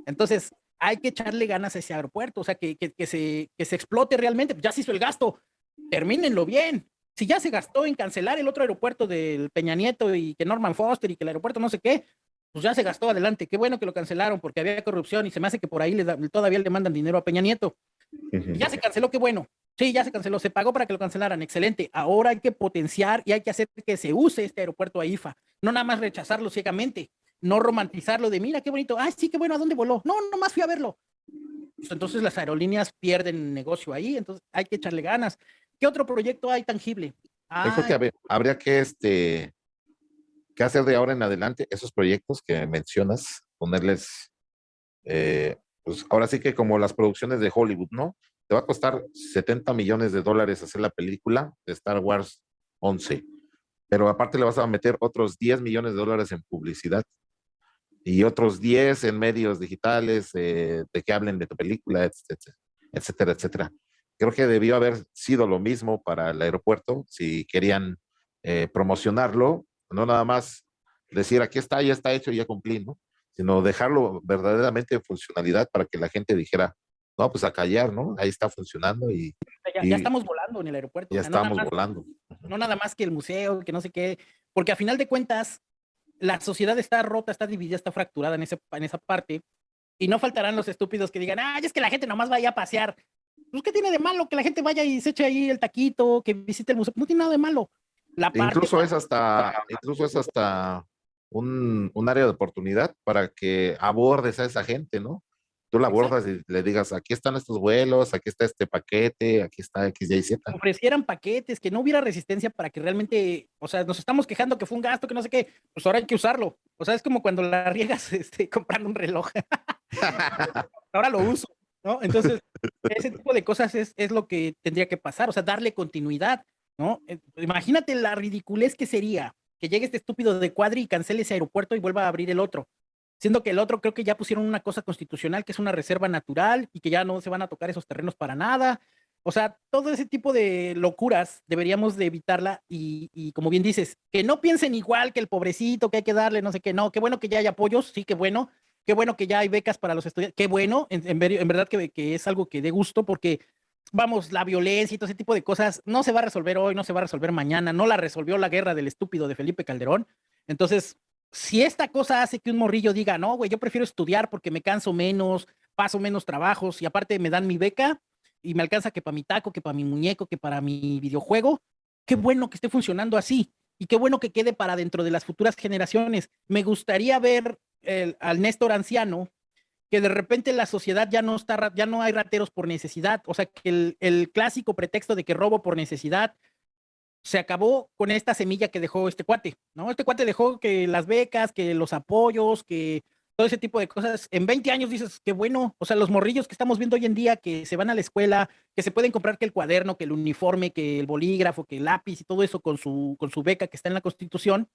Entonces, hay que echarle ganas a ese aeropuerto, o sea, que se explote realmente. Ya se hizo el gasto, termínenlo bien. Si ya se gastó en cancelar el otro aeropuerto del Peña Nieto y que Norman Foster y que el aeropuerto no sé qué, pues ya se gastó adelante. Qué bueno que lo cancelaron porque había corrupción y se me hace que por ahí todavía le mandan dinero a Peña Nieto. Y ya se canceló, qué bueno. Sí, ya se canceló, se pagó para que lo cancelaran, excelente. Ahora hay que potenciar y hay que hacer que se use este aeropuerto AIFA, no nada más rechazarlo ciegamente, no romantizarlo de mira qué bonito, ah, sí, qué bueno, ¿a dónde voló? No, nomás fui a verlo. Pues entonces las aerolíneas pierden negocio ahí, entonces hay que echarle ganas. ¿Qué otro proyecto hay tangible? Yo creo que Ah, habría que hacer de ahora en adelante esos proyectos que mencionas, ponerles, pues ahora sí que como las producciones de Hollywood, ¿no? Te va a costar $70 millones hacer la película de Star Wars 11, pero aparte le vas a meter otros $10 millones en publicidad y otros 10 en medios digitales de que hablen de tu película, etcétera, etcétera, etcétera. Creo que debió haber sido lo mismo para el aeropuerto si querían promocionarlo, no nada más decir aquí está, ya está hecho, ya cumplí, ¿no? Sino dejarlo verdaderamente en funcionalidad para que la gente dijera, no, pues a callar, ¿no? Ahí está funcionando ya y estamos volando en el aeropuerto, o ya sea, estamos volando. no nada más que el museo, que no sé qué, porque a final de cuentas, la sociedad está rota, está dividida, está fracturada en esa parte, y no faltarán los estúpidos que digan, ah, es que la gente nomás vaya a pasear. Pues, ¿qué tiene de malo que la gente vaya y se eche ahí el taquito, que visite el museo? No tiene nada de malo. La parte Incluso es hasta un área de oportunidad para que abordes a esa gente, ¿no? Tú la exacto, abordas y le digas, aquí están estos vuelos, aquí está este paquete, aquí está X, Y, Z. ofrecieran paquetes, que no hubiera resistencia para que realmente, o sea, nos estamos quejando que fue un gasto, que no sé qué, pues ahora hay que usarlo. O sea, es como cuando la riegas comprando un reloj. Ahora lo uso, ¿no? Entonces, ese tipo de cosas es lo que tendría que pasar, o sea, darle continuidad, ¿no? Imagínate la ridiculez que sería que llegue este estúpido de Cuadri y cancele ese aeropuerto y vuelva a abrir el otro, siendo que el otro creo que ya pusieron una cosa constitucional que es una reserva natural y que ya no se van a tocar esos terrenos para nada. O sea, todo ese tipo de locuras deberíamos de evitarla y como bien dices, que no piensen igual que el pobrecito, que hay que darle, no sé qué, no, qué bueno que ya hay apoyos, sí, qué bueno que ya hay becas para los estudiantes, qué bueno, en verdad que es algo que dé gusto porque, vamos, la violencia y todo ese tipo de cosas no se va a resolver hoy, no se va a resolver mañana, no la resolvió la guerra del estúpido de Felipe Calderón. Entonces, si esta cosa hace que un morrillo diga, no, güey, yo prefiero estudiar porque me canso menos, paso menos trabajos y aparte me dan mi beca y me alcanza que para mi taco, que para mi muñeco, que para mi videojuego, qué bueno que esté funcionando así y qué bueno que quede para dentro de las futuras generaciones. Me gustaría ver al Néstor anciano, que de repente la sociedad ya no hay rateros por necesidad, o sea, que el clásico pretexto de que robo por necesidad se acabó con esta semilla que dejó este cuate, ¿no? Este cuate dejó que las becas, que los apoyos, que todo ese tipo de cosas. En 20 años dices, qué bueno, o sea, los morrillos que estamos viendo hoy en día que se van a la escuela, que se pueden comprar que el cuaderno, que el uniforme, que el bolígrafo, que el lápiz y todo eso con su beca que está en la Constitución,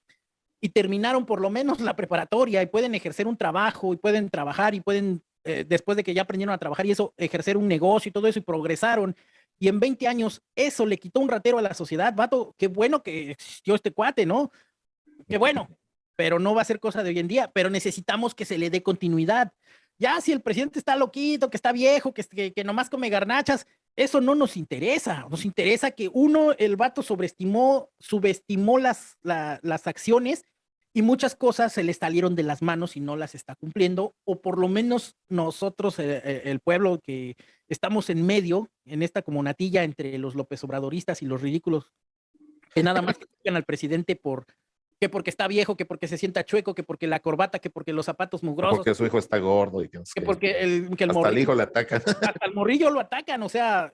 y terminaron por lo menos la preparatoria y pueden ejercer un trabajo y pueden trabajar y pueden, después de que ya aprendieron a trabajar y eso, ejercer un negocio y todo eso y progresaron. Y en 20 años eso le quitó un ratero a la sociedad, vato, qué bueno que existió este cuate, ¿no? Qué bueno, pero no va a ser cosa de hoy en día, pero necesitamos que se le dé continuidad. Ya si el presidente está loquito, que está viejo, que nomás come garnachas, eso no nos interesa que uno, el vato subestimó las acciones y muchas cosas se le salieron de las manos y no las está cumpliendo, o por lo menos nosotros, el pueblo que estamos en medio, en esta como natilla entre los López Obradoristas y los ridículos, que nada más critican al presidente que porque está viejo, que porque se sienta chueco, que porque la corbata, que porque los zapatos mugrosos, Porque su hijo está gordo y que no sé que qué. porque el Hasta el morrillo, hijo le atacan. hasta el morrillo lo atacan, o sea,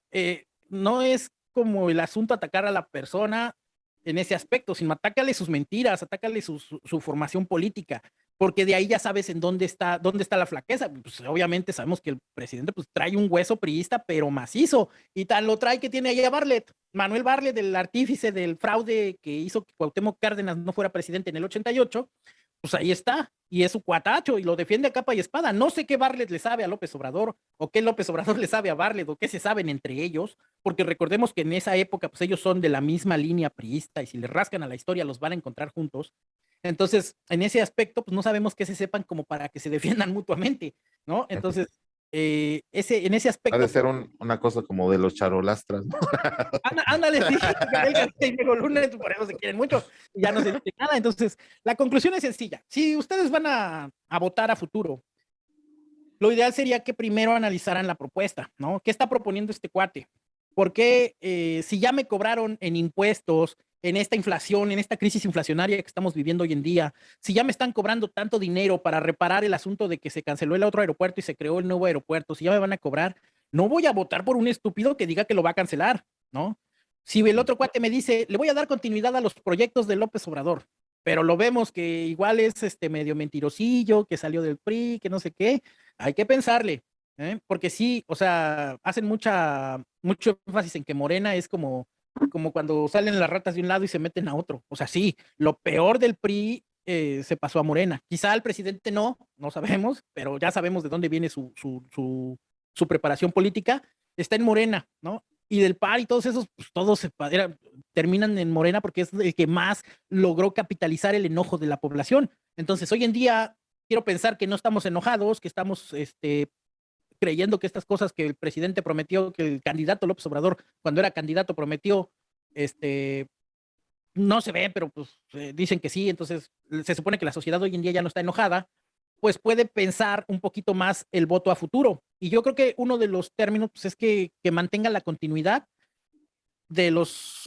no es como el asunto atacar a la persona en ese aspecto, sino atácale sus mentiras, atácale su formación política, porque de ahí ya sabes en dónde está la flaqueza. Pues obviamente sabemos que el presidente pues trae un hueso priista, pero macizo, y tal lo trae que tiene ahí a Bartlett, Manuel Bartlett, el artífice del fraude que hizo que Cuauhtémoc Cárdenas no fuera presidente en el 88, pues ahí está, y es su cuatacho, y lo defiende a capa y espada. No sé qué Bartlett le sabe a López Obrador, o qué López Obrador le sabe a Bartlett, o qué se saben entre ellos, porque recordemos que en esa época, pues ellos son de la misma línea priista y si le rascan a la historia los van a encontrar juntos. Entonces, en ese aspecto, pues no sabemos que se sepan como para que se defiendan mutuamente, ¿no? Entonces, en ese Ha de aspecto, ser una cosa como de los charolastras, ¿no? ándale, sí, Gabriel García y Diego Luna, por eso se quieren mucho, y ya no se dice nada. Entonces, la conclusión es sencilla. Si ustedes van a votar a futuro, lo ideal sería que primero analizaran la propuesta, ¿no? ¿Qué está proponiendo este cuate? Porque si ya me cobraron en impuestos, en esta inflación, en esta crisis inflacionaria que estamos viviendo hoy en día, si ya me están cobrando tanto dinero para reparar el asunto de que se canceló el otro aeropuerto y se creó el nuevo aeropuerto, si ya me van a cobrar, no voy a votar por un estúpido que diga que lo va a cancelar, ¿no? Si el otro cuate me dice, le voy a dar continuidad a los proyectos de López Obrador, pero lo vemos que igual es medio mentirosillo, que salió del PRI, que no sé qué, hay que pensarle, porque sí, o sea, hacen mucho énfasis en que Morena es como cuando salen las ratas de un lado y se meten a otro. O sea, sí, lo peor del PRI se pasó a Morena. Quizá el presidente no sabemos, pero ya sabemos de dónde viene su preparación política. Está en Morena, ¿no? Y del PAR y todos esos, pues todos terminan en Morena porque es el que más logró capitalizar el enojo de la población. Entonces, hoy en día, quiero pensar que no estamos enojados, que estamos creyendo que estas cosas que el presidente prometió, que el candidato López Obrador, cuando era candidato, prometió, no se ven, pero pues dicen que sí. Entonces se supone que la sociedad hoy en día ya no está enojada, pues puede pensar un poquito más el voto a futuro. Y yo creo que uno de los términos pues, es que mantenga la continuidad de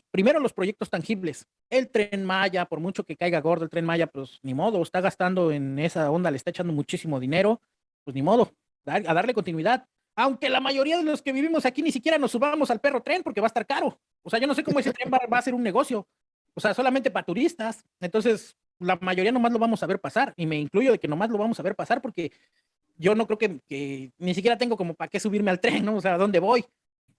primero los proyectos tangibles. El Tren Maya, por mucho que caiga gordo el Tren Maya, pues ni modo, está gastando en esa onda, le está echando muchísimo dinero, pues ni modo, a darle continuidad. Aunque la mayoría de los que vivimos aquí ni siquiera nos subamos al perro tren porque va a estar caro. O sea, yo no sé cómo ese tren va a ser un negocio. O sea, solamente para turistas. Entonces, la mayoría nomás lo vamos a ver pasar. Y me incluyo de que nomás lo vamos a ver pasar porque yo no creo que ni siquiera tengo como para qué subirme al tren, ¿no? O sea, ¿a dónde voy?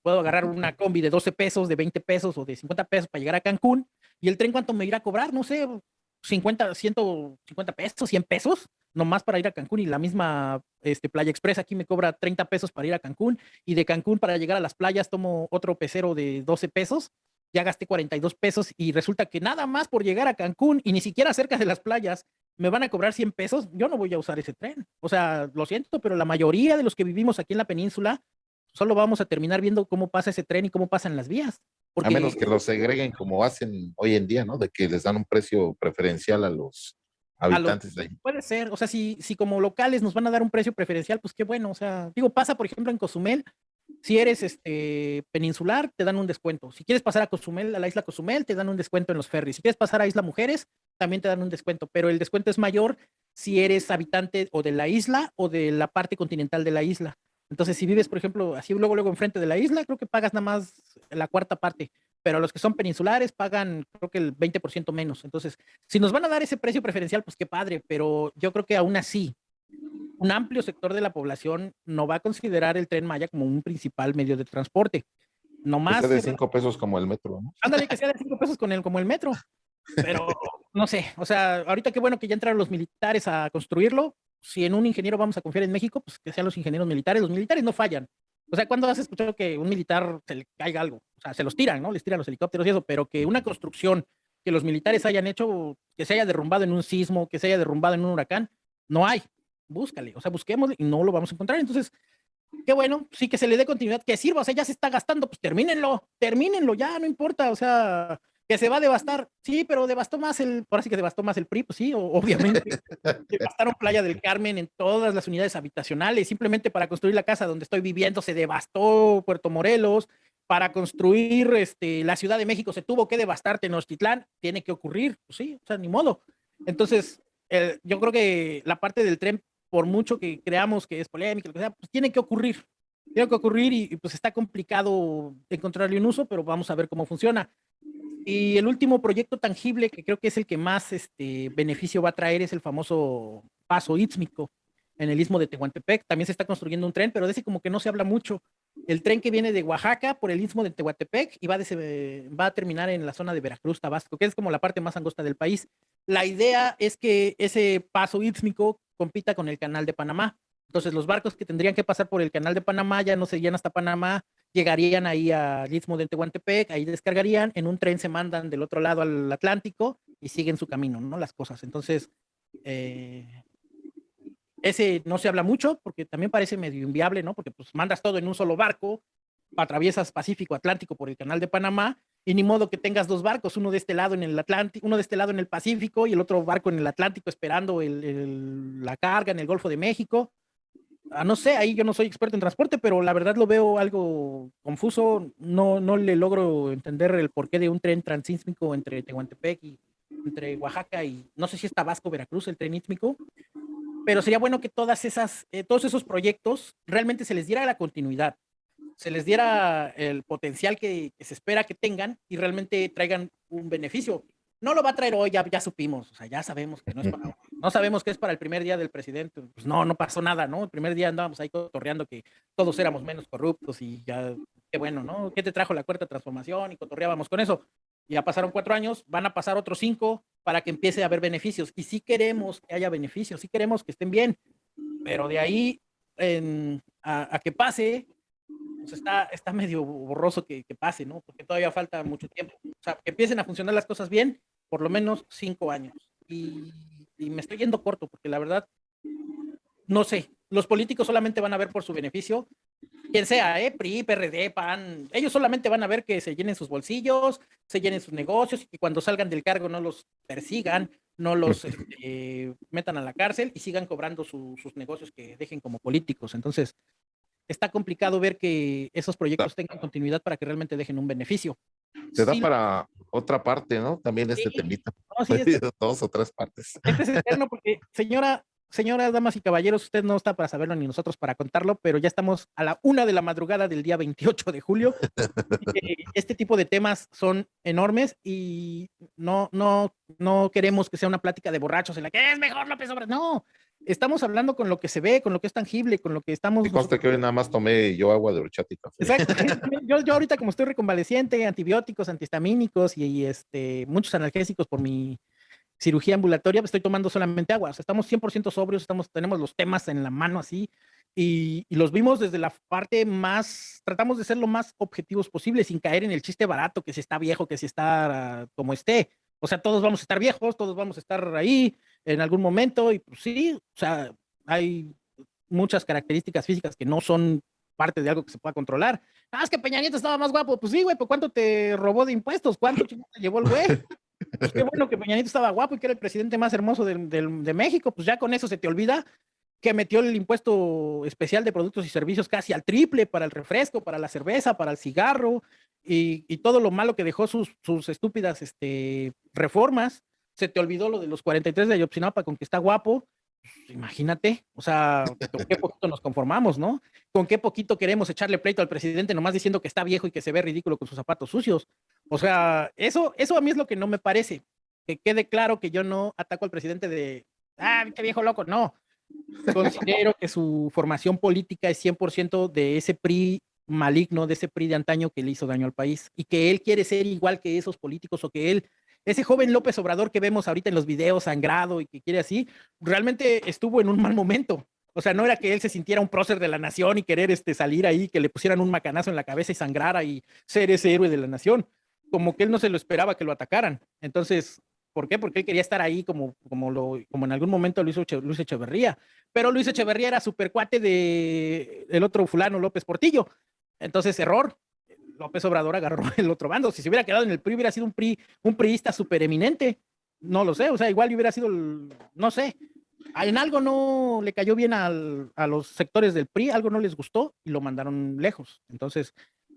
Puedo agarrar una combi de 12 pesos, de 20 pesos o de 50 pesos para llegar a Cancún. ¿Y el tren cuánto me irá a cobrar? No sé, 50, 150 pesos, 100 pesos, nomás para ir a Cancún. Y la misma Playa Express aquí me cobra 30 pesos para ir a Cancún. Y de Cancún para llegar a las playas tomo otro pecero de 12 pesos. Ya gasté 42 pesos y resulta que nada más por llegar a Cancún y ni siquiera cerca de las playas me van a cobrar 100 pesos. Yo no voy a usar ese tren. O sea, lo siento, pero la mayoría de los que vivimos aquí en la península solo vamos a terminar viendo cómo pasa ese tren y cómo pasan las vías. A menos Porque que los segreguen como hacen hoy en día, ¿no? De que les dan un precio preferencial a los a los, habitantes de ahí. puede ser, o sea, si como locales nos van a dar un precio preferencial, pues qué bueno. O sea, digo, pasa por ejemplo en Cozumel, si eres peninsular, te dan un descuento. Si quieres pasar a Cozumel, a la isla Cozumel, te dan un descuento en los ferries. Si quieres pasar a Isla Mujeres, también te dan un descuento, pero el descuento es mayor si eres habitante o de la isla o de la parte continental de la isla. Entonces, si vives, por ejemplo, así luego enfrente de la isla, creo que pagas nada más la cuarta parte, pero los que son peninsulares pagan, creo que el 20% menos. Entonces, si nos van a dar ese precio preferencial, pues qué padre, pero yo creo que aún así, un amplio sector de la población no va a considerar el Tren Maya como un principal medio de transporte. No Que sea más, de 5 pesos como el metro, ¿no? ándale que sea de 5 pesos como el metro, pero no sé, o sea, ahorita qué bueno que ya entraron los militares a construirlo. Si en un ingeniero vamos a confiar en México, pues que sean los militares no fallan. O sea, ¿cuándo has escuchado que un militar se le caiga algo? O sea, se los tiran, ¿no? Les tiran los helicópteros y eso, pero que una construcción que los militares hayan hecho, que se haya derrumbado en un sismo, que se haya derrumbado en un huracán, no hay. Búscale, o sea, busquemos y no lo vamos a encontrar. Entonces, qué bueno, sí que se le dé continuidad, que sirva, o sea, ya se está gastando, pues termínenlo ya, no importa, o sea, que se va a devastar, sí, pero devastó más ahora sí que devastó más el PRI, pues sí, obviamente, devastaron Playa del Carmen en todas las unidades habitacionales, simplemente para construir la casa donde estoy viviendo se devastó Puerto Morelos, para construir la Ciudad de México se tuvo que devastar Tenochtitlán, tiene que ocurrir, pues sí, o sea, ni modo. Entonces, yo creo que la parte del tren por mucho que creamos que es polémica, lo que sea, pues tiene que ocurrir y pues está complicado encontrarle un uso, pero vamos a ver cómo funciona. Y el último proyecto tangible que creo que es el que más beneficio va a traer es el famoso Paso Ístmico en el Istmo de Tehuantepec. También se está construyendo un tren, pero de ese como que no se habla mucho. El tren que viene de Oaxaca por el Istmo de Tehuantepec y va a terminar en la zona de Veracruz, Tabasco, que es como la parte más angosta del país. La idea es que ese Paso Ístmico compita con el Canal de Panamá. Entonces los barcos que tendrían que pasar por el Canal de Panamá ya no seguían hasta Panamá llegarían ahí al Istmo de Tehuantepec, ahí descargarían, en un tren se mandan del otro lado al Atlántico y siguen su camino, ¿no? Las cosas. Entonces, ese no se habla mucho porque también parece medio inviable, ¿no? Porque pues mandas todo en un solo barco, atraviesas Pacífico, Atlántico por el Canal de Panamá y ni modo que tengas dos barcos, uno de este lado en el Atlántico, uno de este lado en el Pacífico y el otro barco en el Atlántico esperando la carga en el Golfo de México. No sé, ahí yo no soy experto en transporte, pero la verdad lo veo algo confuso. No le logro entender el porqué de un tren transísmico entre Tehuantepec y entre Oaxaca y no sé si es Tabasco, Veracruz, el tren ísmico, pero sería bueno que todos esos proyectos realmente se les diera la continuidad, se les diera el potencial que se espera que tengan y realmente traigan un beneficio. No lo va a traer hoy, ya supimos, o sea, ya sabemos que no es para hoy. No sabemos que es para el primer día del presidente, pues no pasó nada, ¿no? El primer día andábamos ahí cotorreando que todos éramos menos corruptos y ya, qué bueno, ¿no? ¿Qué te trajo la cuarta transformación? Y cotorreábamos con eso. Ya pasaron 4 años, van a pasar otros 5 para que empiece a haber beneficios. Y sí queremos que haya beneficios, sí queremos que estén bien, pero de ahí a que pase, pues está medio borroso que pase, ¿no? Porque todavía falta mucho tiempo. O sea, que empiecen a funcionar las cosas bien, por lo menos 5 años. Y me estoy yendo corto, porque la verdad, no sé, los políticos solamente van a ver por su beneficio, quien sea, PRI, PRD, PAN, ellos solamente van a ver que se llenen sus bolsillos, se llenen sus negocios y que cuando salgan del cargo no los persigan, no los metan a la cárcel y sigan cobrando sus negocios que dejen como políticos. Entonces, está complicado ver que esos proyectos tengan continuidad para que realmente dejen un beneficio. Se da Sí, para otra parte, ¿no? También sí, este temita. no, sí, Dos o tres partes. este es eterno porque, señoras, damas y caballeros, usted no está para saberlo ni nosotros para contarlo, pero ya estamos a la 1 de la madrugada del día 28 de julio. Este tipo de temas son enormes y no queremos que sea una plática de borrachos en la que es mejor López Obrador. No, estamos hablando con lo que se ve, con lo que es tangible, con lo que estamos. Y conste que hoy nada más tomé yo agua de horchata y café. Exacto. Yo ahorita como estoy reconvaleciente, antibióticos, antihistamínicos y muchos analgésicos por mi cirugía ambulatoria, pues estoy tomando solamente agua. O sea, estamos 100% sobrios, tenemos los temas en la mano así y los vimos desde la parte más, tratamos de ser lo más objetivos posible sin caer en el chiste barato, que si está viejo, que si está como esté. O sea, todos vamos a estar viejos, todos vamos a estar ahí en algún momento y pues sí, o sea, hay muchas características físicas que no son parte de algo que se pueda controlar. Es que Peña Nieto estaba más guapo. Pues sí, güey, pues ¿cuánto te robó de impuestos? ¿Cuánto chingados te llevó el güey? Pues qué bueno que Peña Nieto estaba guapo y que era el presidente más hermoso de México. Pues ya con eso se te olvida que metió el impuesto especial de productos y servicios casi al triple para el refresco, para la cerveza, para el cigarro y todo lo malo que dejó sus estúpidas reformas. Se te olvidó lo de los 43 de Ayotzinapa con que está guapo. Imagínate, o sea, con qué poquito nos conformamos, ¿no? Con qué poquito queremos echarle pleito al presidente nomás diciendo que está viejo y que se ve ridículo con sus zapatos sucios. O sea, eso a mí es lo que no me parece. Que quede claro que yo no ataco al presidente qué viejo loco, no. Considero que su formación política es 100% de ese PRI maligno, de ese PRI de antaño que le hizo daño al país y que él quiere ser igual que esos políticos o que ese joven López Obrador que vemos ahorita en los videos sangrado y que quiere así, realmente estuvo en un mal momento. O sea, no era que él se sintiera un prócer de la nación y querer salir ahí, que le pusieran un macanazo en la cabeza y sangrara y ser ese héroe de la nación. Como que él no se lo esperaba que lo atacaran. Entonces, ¿por qué? Porque él quería estar ahí como en algún momento lo hizo Luis Echeverría. Pero Luis Echeverría era super cuate del otro fulano López Portillo. Entonces, error. López Obrador agarró el otro bando. Si se hubiera quedado en el PRI, hubiera sido un priista súper eminente. No lo sé, o sea, igual hubiera sido, no sé, en algo no le cayó bien a los sectores del PRI, algo no les gustó y lo mandaron lejos. Entonces,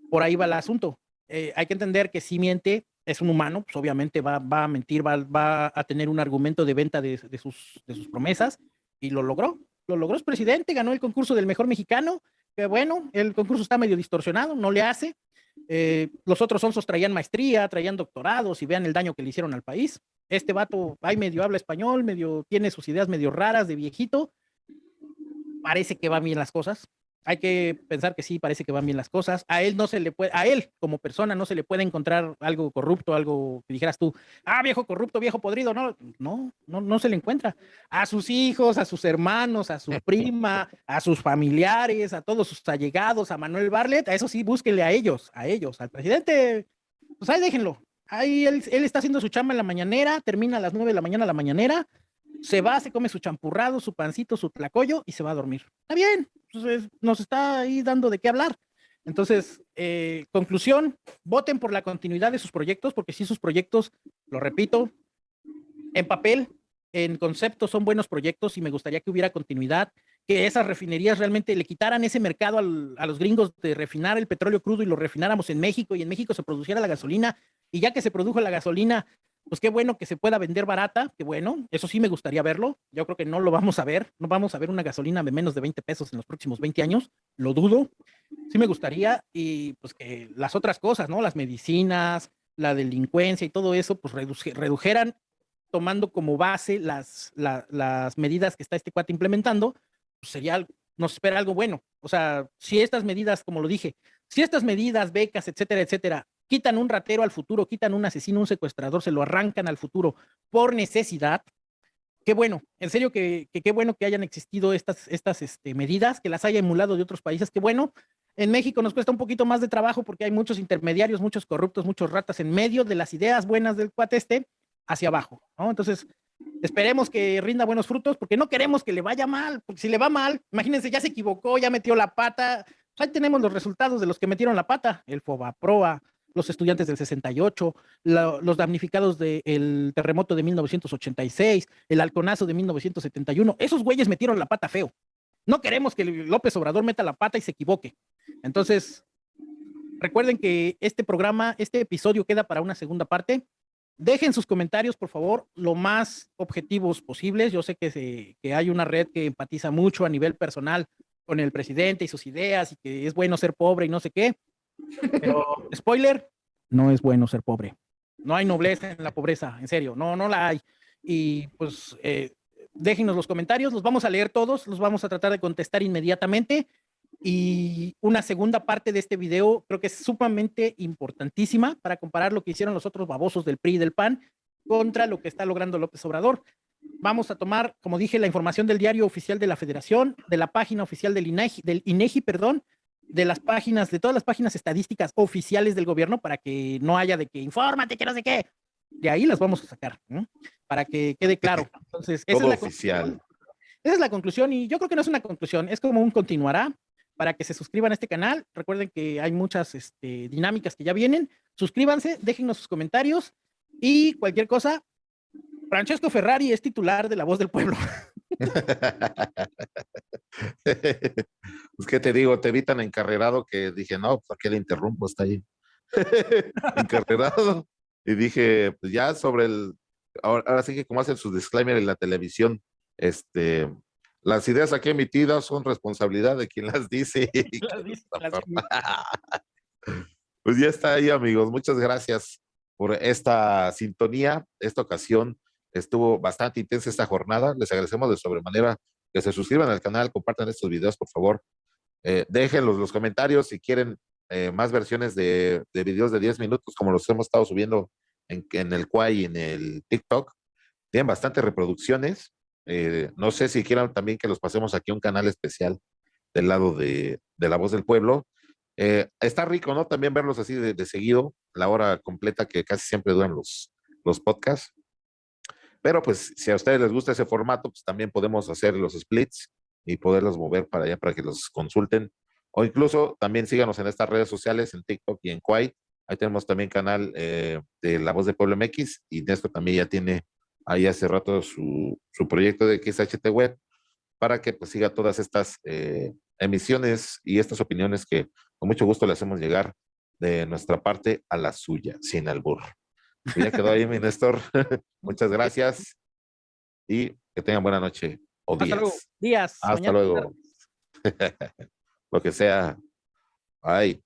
por ahí va el asunto. Hay que entender que si miente, es un humano, pues obviamente va a mentir, va a tener un argumento de venta de sus promesas y lo logró. Lo logró, es presidente, ganó el concurso del mejor mexicano, que bueno, el concurso está medio distorsionado, no le hace. Los otros onzos traían maestría, traían doctorados y vean el daño que le hicieron al país. Este vato, ahí medio habla español, medio tiene sus ideas medio raras de viejito. Parece que van bien las cosas. hay que pensar que sí, parece que van bien las cosas. A él no se le puede, a él como persona no se le puede encontrar algo corrupto, algo que dijeras tú, viejo corrupto, viejo podrido. No, no, no, no se le encuentra. A sus hijos, a sus hermanos, a su prima, a sus familiares, a todos sus allegados, a Manuel Bartlett, a eso sí, búsquenle a ellos, al presidente, pues ahí déjenlo. Ahí él está haciendo su chamba en la mañanera, termina a las 9 de la mañana la mañanera, se va, se come su champurrado, su pancito, su tlacoyo y se va a dormir. Está bien, pues nos está ahí dando de qué hablar. Entonces, conclusión, voten por la continuidad de sus proyectos, porque sí, sus proyectos, lo repito, en papel, en concepto son buenos proyectos y me gustaría que hubiera continuidad, que esas refinerías realmente le quitaran ese mercado a los gringos de refinar el petróleo crudo y lo refináramos en México y en México se produciera la gasolina y ya que se produjo la gasolina, pues qué bueno que se pueda vender barata, qué bueno, eso sí me gustaría verlo, yo creo que no lo vamos a ver, no vamos a ver una gasolina de menos de 20 pesos en los próximos 20 años, lo dudo, sí me gustaría y pues que las otras cosas, ¿no? Las medicinas, la delincuencia y todo eso, pues redujeran tomando como base las medidas que está este cuate implementando, pues nos espera algo bueno. O sea, si estas medidas, como lo dije, si estas medidas, becas, etcétera, etcétera, quitan un ratero al futuro, quitan un asesino, un secuestrador, se lo arrancan al futuro por necesidad, qué bueno, en serio que qué bueno que hayan existido estas medidas, que las haya emulado de otros países, qué bueno. En México nos cuesta un poquito más de trabajo porque hay muchos intermediarios, muchos corruptos, muchos ratas en medio de las ideas buenas del cuate hacia abajo, ¿no? Entonces, esperemos que rinda buenos frutos porque no queremos que le vaya mal, porque si le va mal, imagínense, ya se equivocó, ya metió la pata, pues ahí tenemos los resultados de los que metieron la pata, el Fobaproa, los estudiantes del 68, los damnificados del terremoto de 1986, el halconazo de 1971, esos güeyes metieron la pata feo. No queremos que López Obrador meta la pata y se equivoque. Entonces, recuerden que este programa, este episodio queda para una segunda parte. Dejen sus comentarios, por favor, lo más objetivos posibles. Yo sé que hay una red que empatiza mucho a nivel personal con el presidente y sus ideas y que es bueno ser pobre y no sé qué. Pero, spoiler, no es bueno ser pobre. No hay nobleza en la pobreza, en serio, no, no la hay. Y pues déjenos los comentarios, los vamos a leer todos, los vamos a tratar de contestar inmediatamente. Y una segunda parte de este video creo que es sumamente importantísima para comparar lo que hicieron los otros babosos del PRI y del PAN contra lo que está logrando López Obrador. Vamos a tomar, como dije, la información del diario oficial de la Federación, de la página oficial del INEGI, perdón, de las páginas, de todas las páginas estadísticas oficiales del gobierno para que no haya de que infórmate, que no sé qué. De ahí las vamos a sacar, ¿no? Para que quede claro. Entonces, esa Todo es la oficial. conclusión. Esa es la conclusión y yo creo que no es una conclusión, es como un continuará para que se suscriban a este canal. Recuerden que hay muchas dinámicas que ya vienen. Suscríbanse, déjennos sus comentarios y cualquier cosa. Francesco Ferrari es titular de La Voz del Pueblo. Pues qué te digo, te vi tan encarrerado que dije, no, pues ¿a qué le interrumpo? Está ahí. Encarrerado. Y dije, pues ya sobre ahora sí que como hacen su disclaimer en la televisión, las ideas aquí emitidas son responsabilidad de quien las dice. Pues ya está ahí, amigos. Muchas gracias por esta sintonía. Esta ocasión estuvo bastante intensa esta jornada. Les agradecemos de sobremanera que se suscriban al canal, compartan estos videos, por favor. Dejen los comentarios si quieren más versiones de videos de 10 minutos, como los hemos estado subiendo en el Kwai y en el TikTok. Tienen bastantes reproducciones. No sé si quieran también que los pasemos aquí a un canal especial del lado de La Voz del Pueblo. Está rico, ¿no? También verlos así de seguido, la hora completa que casi siempre duran los podcasts. Pero pues si a ustedes les gusta ese formato, pues también podemos hacer los splits y poderlos mover para allá para que los consulten. O incluso también síganos en estas redes sociales, en TikTok y en Kwai. Ahí tenemos también canal de La Voz del Pueblo MX y Néstor también ya tiene ahí hace rato su proyecto de XHT Web para que pues siga todas estas emisiones y estas opiniones que con mucho gusto le hacemos llegar de nuestra parte a la suya, sin albur. Pues ya quedó ahí, mi Néstor. Muchas gracias y que tengan buena noche o días. Hasta luego. Días. Hasta mañana. luego. Lo que sea. Bye.